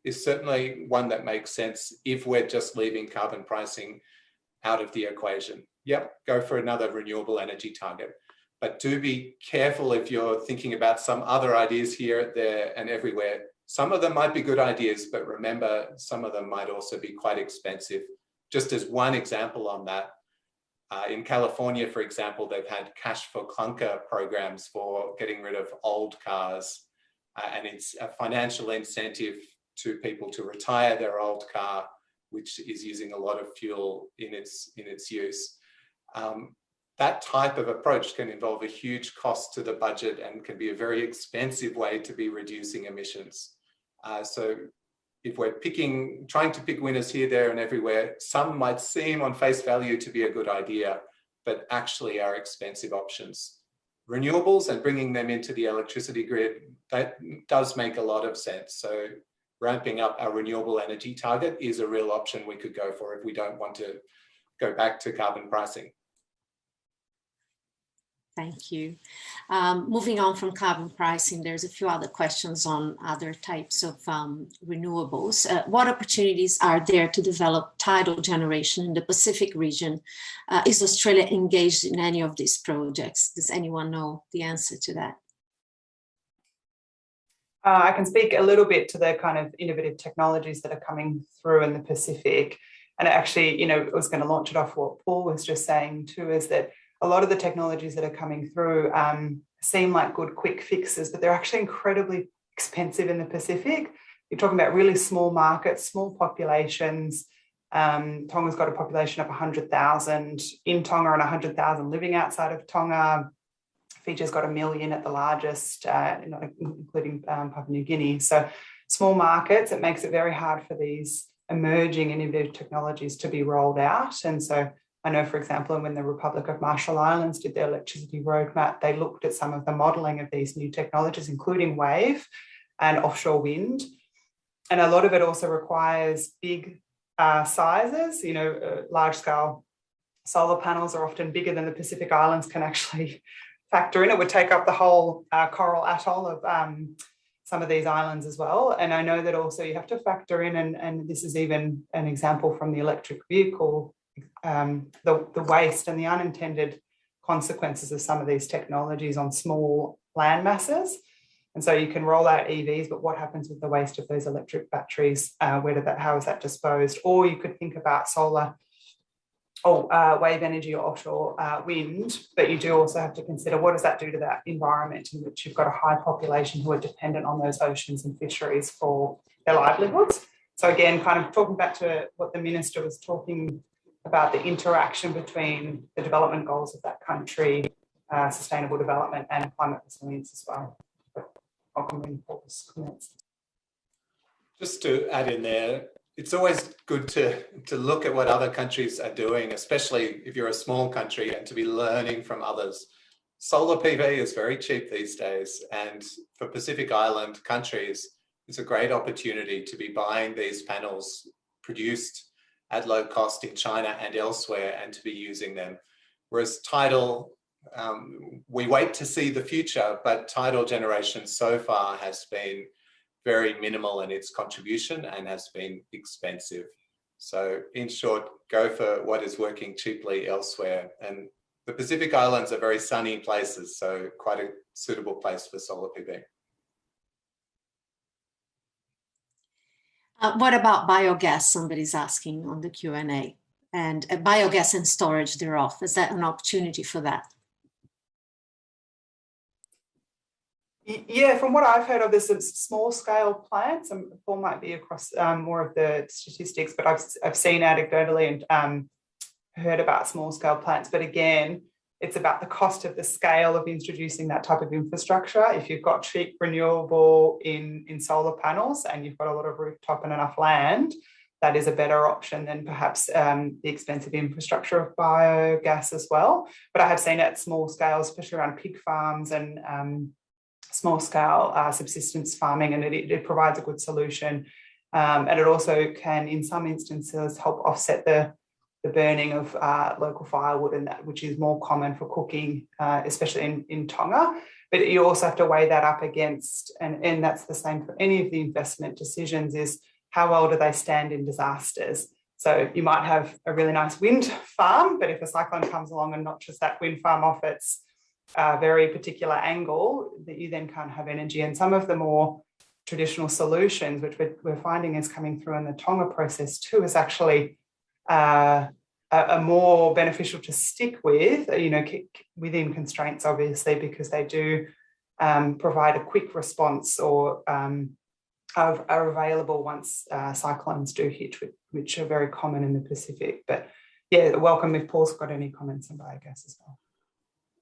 S3: is certainly one that makes sense if we're just leaving carbon pricing out of the equation. Yep, go for another renewable energy target. But do be careful if you're thinking about some other ideas here, there, and everywhere. Some of them might be good ideas, but remember, some of them might also be quite expensive. Just as one example on that, in California, for example, they've had cash for clunker programs for getting rid of old cars. And it's a financial incentive to people to retire their old car, which is using a lot of fuel in its use. That type of approach can involve a huge cost to the budget and can be a very expensive way to be reducing emissions. So if we're trying to pick winners here, there, and everywhere, some might seem on face value to be a good idea, but actually are expensive options. Renewables and bringing them into the electricity grid, that does make a lot of sense. So ramping up our renewable energy target is a real option we could go for if we don't want to go back to carbon pricing.
S1: Thank you. Moving on from carbon pricing, there's a few other questions on other types of renewables. What opportunities are there to develop tidal generation in the Pacific region? Is Australia engaged in any of these projects? Does anyone know the answer to that?
S4: I can speak a little bit to the kind of innovative technologies that are coming through in the Pacific. And actually, I was going to launch it off what Paul was just saying too, is that a lot of the technologies that are coming through seem like good quick fixes, but they're actually incredibly expensive in the Pacific. You're talking about really small markets, small populations. Tonga's got a population of 100,000 in Tonga and 100,000 living outside of Tonga. Fiji's got 1 million at the largest, not including Papua New Guinea. So small markets, it makes it very hard for these emerging innovative technologies to be rolled out. And so I know, for example, when the Republic of Marshall Islands did their electricity roadmap, they looked at some of the modelling of these new technologies, including wave and offshore wind. And a lot of it also requires big sizes, large-scale solar panels are often bigger than the Pacific Islands can actually factor in. It would take up the whole coral atoll of some of these islands as well. And I know that also you have to factor in, and this is even an example from the electric vehicle, the waste and the unintended consequences of some of these technologies on small land masses. And so you can roll out EVs, but what happens with the waste of those electric batteries? How is that disposed? Or you could think about solar or wave energy or offshore wind, but you do also have to consider what does that do to that environment in which you've got a high population who are dependent on those oceans and fisheries for their livelihoods. So again, kind of talking back to what the Minister was talking about, the interaction between the development goals of that country, sustainable development and climate resilience as well. Welcome, Paul's comments.
S3: Just to add in there, it's always good to look at what other countries are doing, especially if you're a small country, and to be learning from others. Solar PV is very cheap these days, and for Pacific Island countries, it's a great opportunity to be buying these panels produced at low cost in China and elsewhere and to be using them. Whereas tidal, we wait to see the future, but tidal generation so far has been very minimal in its contribution and has been expensive. So in short, go for what is working cheaply elsewhere. And the Pacific Islands are very sunny places, so quite a suitable place for solar PV.
S1: What about biogas? Somebody's asking on the Q&A. And biogas and storage thereof, is that an opportunity for that?
S4: Yeah, from what I've heard of, there's some small-scale plants, and Paul might be across more of the statistics, but I've seen anecdotally and heard about small-scale plants. But again, it's about the cost of the scale of introducing that type of infrastructure. If you've got cheap renewable in solar panels and you've got a lot of rooftop and enough land, that is a better option than perhaps the expensive infrastructure of biogas as well. But I have seen it at small scale, especially around pig farms and small-scale subsistence farming, and it provides a good solution. And it also can, in some instances, help offset the the burning of local firewood, and that, which is more common for cooking, especially in Tonga. But you also have to weigh that up against, and that's the same for any of the investment decisions, is how well do they stand in disasters? So you might have a really nice wind farm, but if a cyclone comes along and notches that wind farm off its very particular angle, that you then can't have energy. And some of the more traditional solutions, which we're finding is coming through in the Tonga process too, is actually are more beneficial to stick with, within constraints, obviously, because they do provide a quick response or are available once cyclones do hit, which are very common in the Pacific. But yeah, welcome if Paul's got any comments on biogas as well.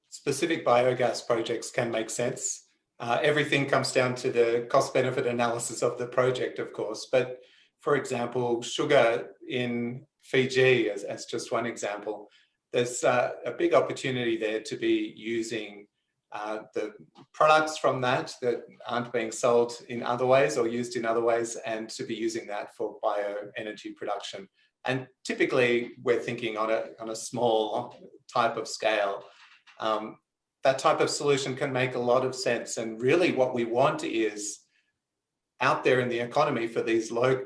S3: Specific biogas projects can make sense. Everything comes down to the cost-benefit analysis of the project, of course. But for example, sugar in Fiji, as just one example, there's a big opportunity there to be using the products from that aren't being sold in other ways or used in other ways, and to be using that for bioenergy production. And typically we're thinking on a small type of scale. That type of solution can make a lot of sense. And really what we want is out there in the economy for these low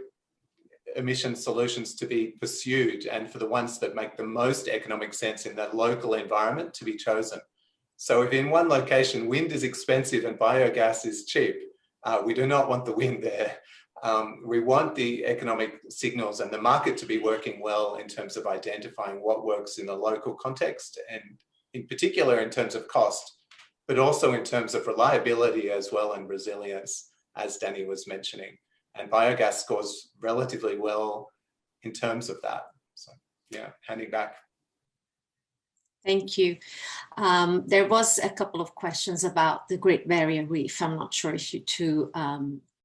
S3: emission solutions to be pursued, and for the ones that make the most economic sense in that local environment to be chosen. So if in one location wind is expensive and biogas is cheap, we do not want the wind there. We want the economic signals and the market to be working well in terms of identifying what works in the local context, and in particular in terms of cost, but also in terms of reliability as well, and resilience, as Dani was mentioning. And biogas scores relatively well in terms of that. So yeah, handing back.
S1: Thank you. There was a couple of questions about the Great Barrier Reef. I'm not sure if you two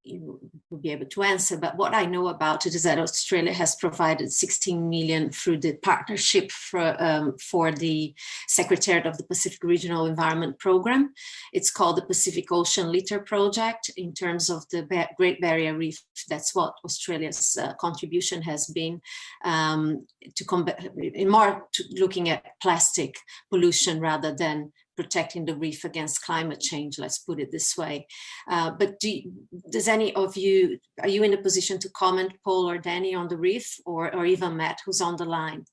S1: you will be able to answer, but what I know about it is that Australia has provided 16 million through the partnership for the Secretariat of the Pacific Regional Environment Program. It's called the Pacific Ocean Litter Project. In terms of the Great Barrier Reef, that's what Australia's contribution has been to combat, looking at plastic pollution rather than protecting the reef against climate change, let's put it this way. But does any of you, are you in a position to comment, Paul or Dani, on the reef, or even Matt, who's on the line?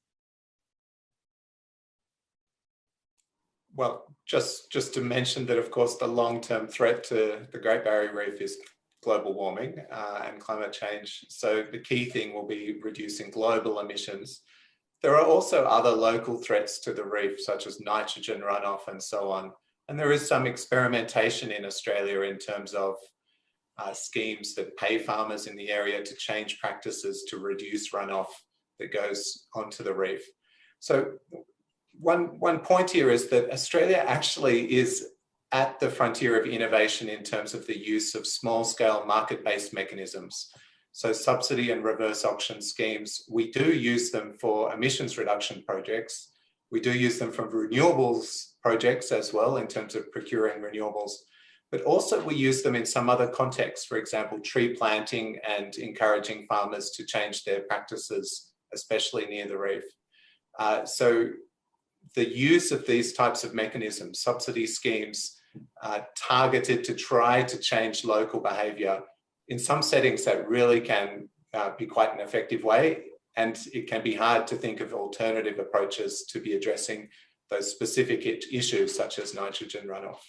S3: Well, just to mention that, of course, the long-term threat to the Great Barrier Reef is global warming and climate change. So the key thing will be reducing global emissions. There are also other local threats to the reef, such as nitrogen runoff and so on. And there is some experimentation in Australia in terms of schemes that pay farmers in the area to change practices to reduce runoff that goes onto the reef. So one point here is that Australia actually is at the frontier of innovation in terms of the use of small-scale market-based mechanisms. So subsidy and reverse auction schemes, we do use them for emissions reduction projects. We do use them for renewables projects as well in terms of procuring renewables, but also we use them in some other contexts, for example, tree planting and encouraging farmers to change their practices, especially near the reef. So the use of these types of mechanisms, subsidy schemes, targeted to try to change local behaviour, in some settings that really can be quite an effective way, and it can be hard to think of alternative approaches to be addressing those specific issues such as nitrogen runoff.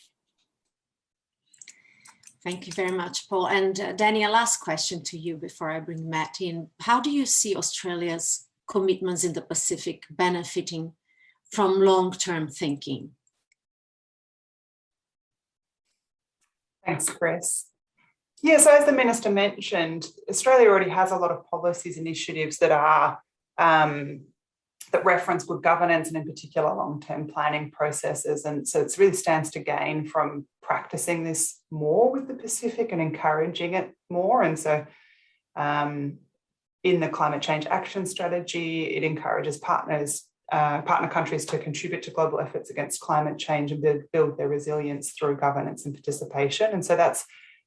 S1: Thank you very much, Paul. And Dani, a last question to you before I bring Matt in. How do you see Australia's commitments in the Pacific benefiting from long-term thinking?
S4: Thanks, Chris. Yeah, so as the Minister mentioned, Australia already has a lot of policies initiatives that are that reference good governance and in particular long-term planning processes. And so it really stands to gain from practicing this more with the Pacific and encouraging it more. And so in the climate change action strategy, it encourages partner countries to contribute to global efforts against climate change and build their resilience through governance and participation. And so that's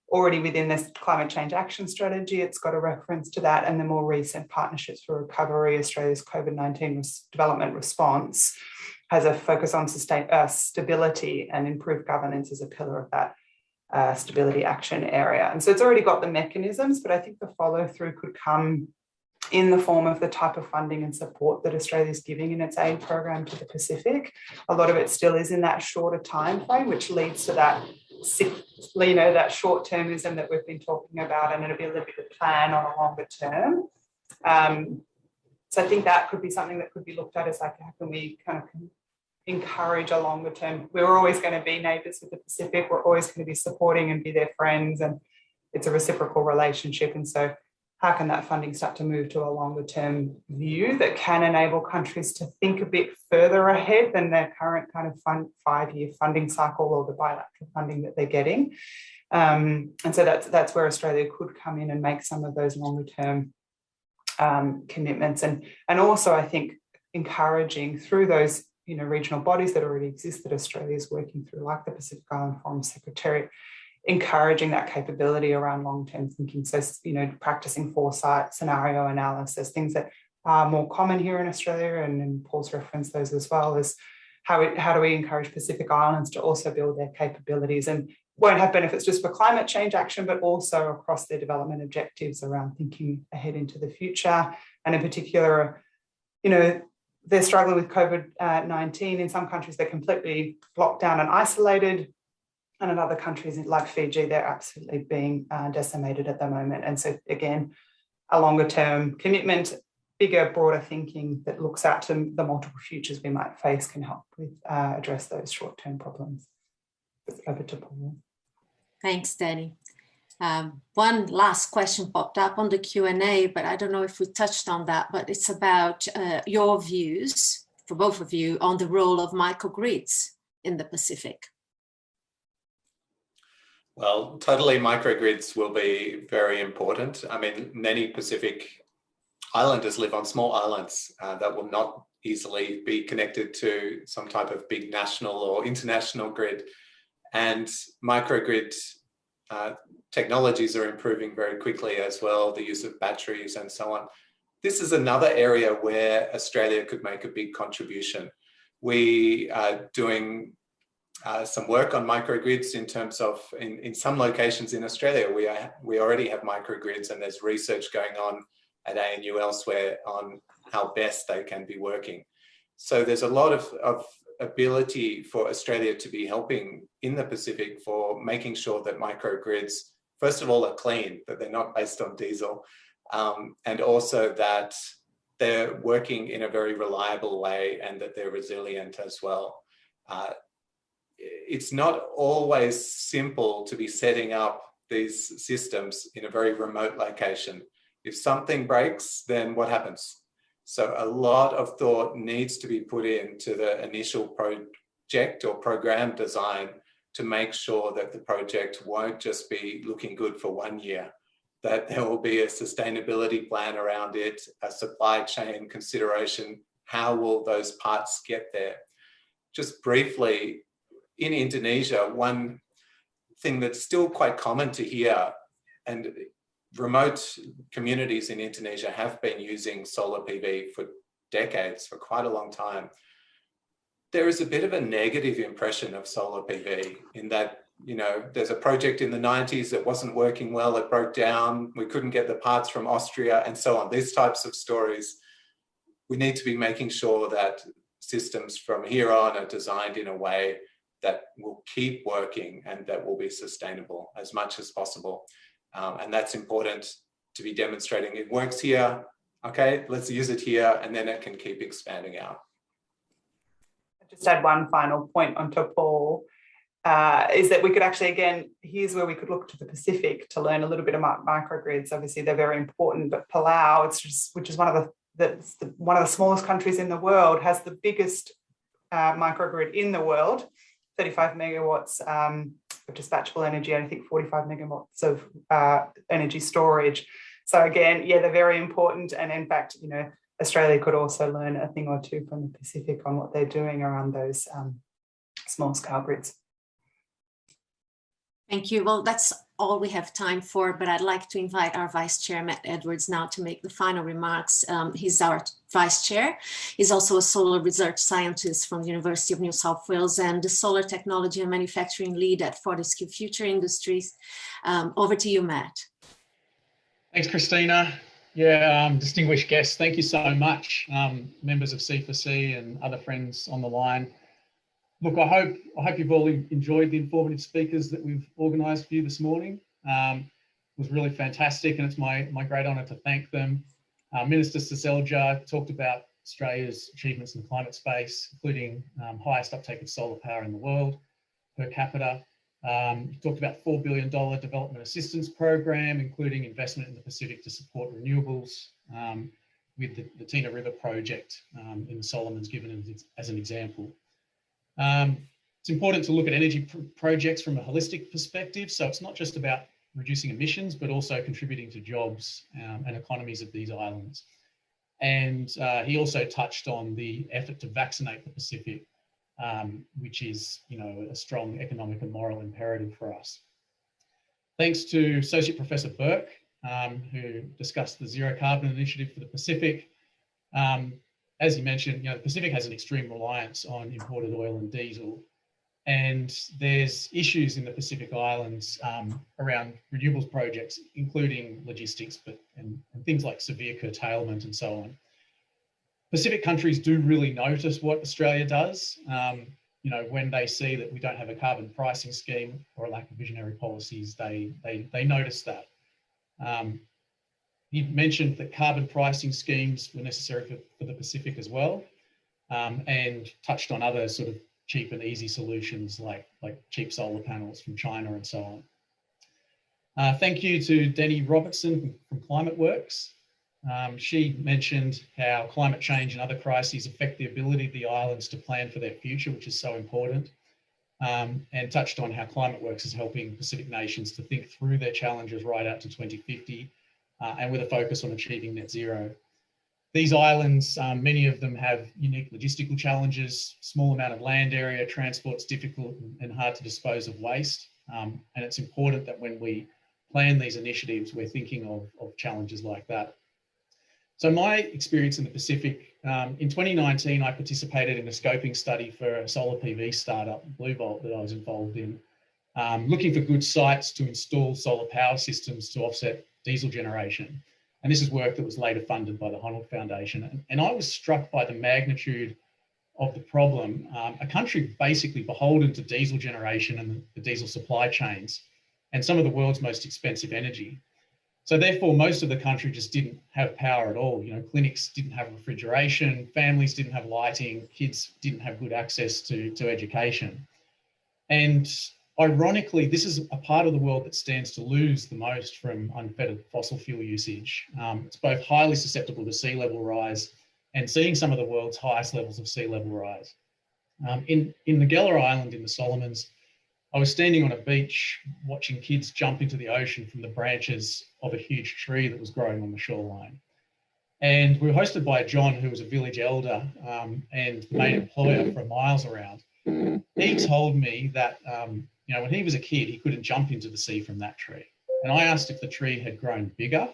S4: already within this climate change action strategy, it's got a reference to that, and the more recent Partnerships for Recovery, Australia's COVID-19 development response, has a focus on stability and improved governance as a pillar of that stability action area. And so it's already got the mechanisms, but I think the follow through could come in the form of the type of funding and support that Australia is giving in its aid program to the Pacific. A lot of it still is in that shorter time frame, which leads to that, that short-termism that we've been talking about, and an ability to plan on a longer term. So I think that could be something that could be looked at as like, how can we kind of encourage a longer term? We're always going to be neighbours with the Pacific. We're always going to be supporting and be their friends, and it's a reciprocal relationship. And so how can that funding start to move to a longer term view that can enable countries to think a bit further ahead than their current kind of 5-year funding cycle or the bilateral funding that they're getting? And so that's where Australia could come in and make some of those longer term commitments. And also, I think, encouraging through those regional bodies that already exist that Australia is working through, like the Pacific Island Forum Secretariat, encouraging that capability around long-term thinking. So, practicing foresight, scenario analysis, things that are more common here in Australia, and Paul's referenced those as well, as how do we encourage Pacific Islands to also build their capabilities, and won't have benefits just for climate change action, but also across their development objectives around thinking ahead into the future. And in particular, they're struggling with COVID-19. In some countries, they're completely locked down and isolated. And in other countries like Fiji, they're absolutely being decimated at the moment. And so, again, a longer term commitment, bigger, broader thinking that looks out to the multiple futures we might face can help with address those short-term problems. Over to Paul.
S1: Thanks, Dani. One last question popped up on the Q&A, but I don't know if we touched on that, but it's about your views, for both of you, on the role of microgrids in the Pacific.
S3: Well, totally, microgrids will be very important. I mean, many Pacific Islanders live on small islands that will not easily be connected to some type of big national or international grid. And microgrid technologies are improving very quickly as well, the use of batteries and so on. This is another area where Australia could make a big contribution. We are doing some work on microgrids in terms of, in some locations in Australia, we already have microgrids, and there's research going on at ANU elsewhere on how best they can be working. So there's a lot of ability for Australia to be helping in the Pacific for making sure that microgrids, first of all, are clean, that they're not based on diesel, and also that they're working in a very reliable way and that they're resilient as well. It's not always simple to be setting up these systems in a very remote location. If something breaks, then what happens? So a lot of thought needs to be put into the initial project or program design to make sure that the project won't just be looking good for 1 year, that there will be a sustainability plan around it, a supply chain consideration. How will those parts get there? Just briefly, in Indonesia, one thing that's still quite common to hear, and remote communities in Indonesia have been using solar PV for decades, for quite a long time. There is a bit of a negative impression of solar PV in that, there's a project in the 90s that wasn't working well, it broke down, we couldn't get the parts from Austria, and so on. These types of stories, we need to be making sure that systems from here on are designed in a way that will keep working and that will be sustainable as much as possible. And that's important to be demonstrating. It works here, okay, let's use it here, and then it can keep expanding out.
S4: I'll just add one final point onto Paul, is that we could actually, again, here's where we could look to the Pacific to learn a little bit about microgrids. Obviously, they're very important, but Palau, which is one of the smallest countries in the world, has the biggest microgrid in the world, 35 megawatts of dispatchable energy, and I think 45 megawatts of energy storage. So again, yeah, they're very important. And in fact, Australia could also learn a thing or two from the Pacific on what they're doing around those small scale grids.
S1: Thank you. Well, that's all we have time for, but I'd like to invite our Vice Chair, Matt Edwards, now to make the final remarks. He's our Vice Chair. He's also a solar research scientist from the University of New South Wales and the Solar Technology and Manufacturing Lead at Fortescue Future Industries. Over to you, Matt.
S5: Thanks, Christina. Yeah, distinguished guests, thank you so much. Members of C4C and other friends on the line. Look, I hope you've all enjoyed the informative speakers that we've organised for you this morning. It was really fantastic, and it's my great honour to thank them. Minister Seselja talked about Australia's achievements in the climate space, including highest uptake of solar power in the world per capita. He talked about $4 billion development assistance program, including investment in the Pacific to support renewables, with the Tina River project in the Solomons given as an example. It's important to look at energy projects from a holistic perspective. So it's not just about reducing emissions, but also contributing to jobs and economies of these islands. And he also touched on the effort to vaccinate the Pacific, which is, a strong economic and moral imperative for us. Thanks to Associate Professor Burke, who discussed the Zero Carbon Initiative for the Pacific. As you mentioned, the Pacific has an extreme reliance on imported oil and diesel, and there's issues in the Pacific Islands around renewables projects, including logistics, and things like severe curtailment and so on. Pacific countries do really notice what Australia does, when they see that we don't have a carbon pricing scheme or a lack of visionary policies, they notice that. He mentioned that carbon pricing schemes were necessary for the Pacific as well, and touched on other sort of cheap and easy solutions like cheap solar panels from China and so on. Thank you to Dani Robertson from ClimateWorks. She mentioned how climate change and other crises affect the ability of the islands to plan for their future, which is so important, and touched on how ClimateWorks is helping Pacific nations to think through their challenges right out to 2050, and with a focus on achieving net zero. These islands, many of them have unique logistical challenges, small amount of land area, transport's difficult and hard to dispose of waste. And it's important that when we plan these initiatives, we're thinking of challenges like that. So my experience in the Pacific, in 2019, I participated in a scoping study for a solar PV startup, BlueVolt, that I was involved in, looking for good sites to install solar power systems to offset diesel generation. And this is work that was later funded by the Honnold Foundation. And I was struck by the magnitude of the problem. A country basically beholden to diesel generation and the diesel supply chains, and some of the world's most expensive energy. So therefore, most of the country just didn't have power at all. Clinics didn't have refrigeration, families didn't have lighting, kids didn't have good access to education. And ironically, this is a part of the world that stands to lose the most from unfettered fossil fuel usage. It's both highly susceptible to sea level rise and seeing some of the world's highest levels of sea level rise. In Nagella Island in the Solomons, I was standing on a beach watching kids jump into the ocean from the branches of a huge tree that was growing on the shoreline. And we were hosted by John, who was a village elder and the main employer for miles around. He told me that when he was a kid, he couldn't jump into the sea from that tree. And I asked if the tree had grown bigger.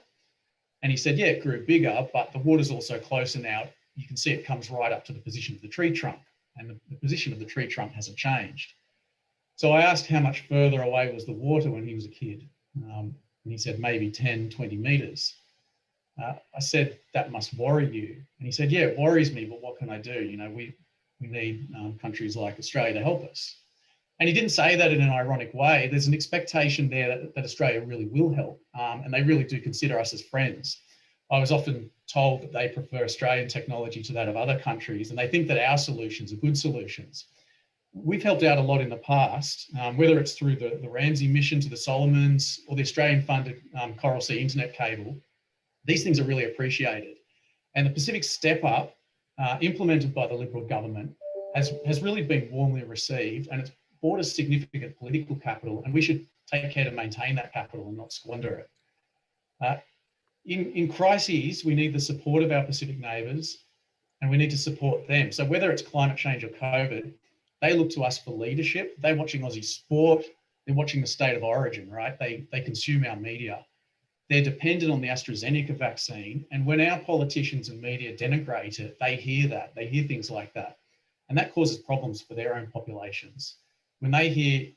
S5: And he said, yeah, it grew bigger, but the water's also closer now. You can see it comes right up to the position of the tree trunk, and the position of the tree trunk hasn't changed. So I asked how much further away was the water when he was a kid. And he said, maybe 10, 20 meters. I said, that must worry you. And he said, yeah, it worries me, but what can I do? We need countries like Australia to help us. And he didn't say that in an ironic way. There's an expectation there that Australia really will help, and they really do consider us as friends. I was often told that they prefer Australian technology to that of other countries, and they think that our solutions are good solutions. We've helped out a lot in the past, whether it's through the Ramsay mission to the Solomons or the Australian-funded Coral Sea internet cable. These things are really appreciated. And the Pacific Step Up, implemented by the Liberal government, has really been warmly received, and it's brought us significant political capital, and we should take care to maintain that capital and not squander it. In crises, we need the support of our Pacific neighbours, and we need to support them. So whether it's climate change or COVID, they look to us for leadership. They're watching Aussie sport. They're watching the state of origin, right? They consume our media. They're dependent on the AstraZeneca vaccine. And when our politicians and media denigrate it, they hear that. They hear things like that. And that causes problems for their own populations. When they hear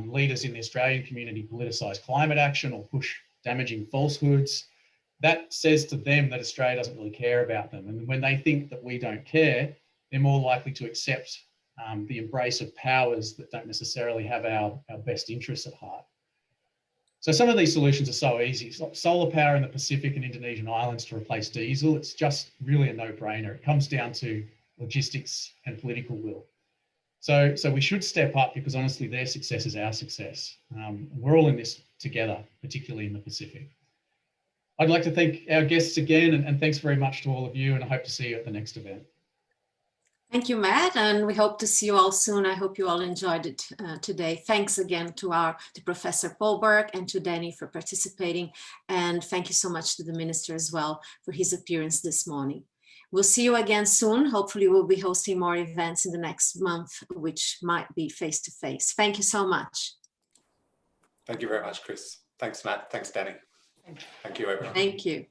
S5: leaders in the Australian community politicise climate action or push damaging falsehoods, that says to them that Australia doesn't really care about them. And when they think that we don't care, they're more likely to accept the embrace of powers that don't necessarily have our best interests at heart. So some of these solutions are so easy. Solar power in the Pacific and Indonesian islands to replace diesel, it's just really a no-brainer. It comes down to logistics and political will. So we should step up because honestly, their success is our success. We're all in this together, particularly in the Pacific. I'd like to thank our guests again, and thanks very much to all of you, and I hope to see you at the next event.
S1: Thank you, Matt, and we hope to see you all soon. I hope you all enjoyed it today. Thanks again to Professor Paul Burke and to Dani for participating, and thank you so much to the Minister as well for his appearance this morning. We'll see you again soon. Hopefully we'll be hosting more events in the next month, which might be face-to-face. Thank you so much.
S3: Thank you very much, Chris. Thanks, Matt. Thanks, Dani. Thank you, everyone.
S1: Thank you.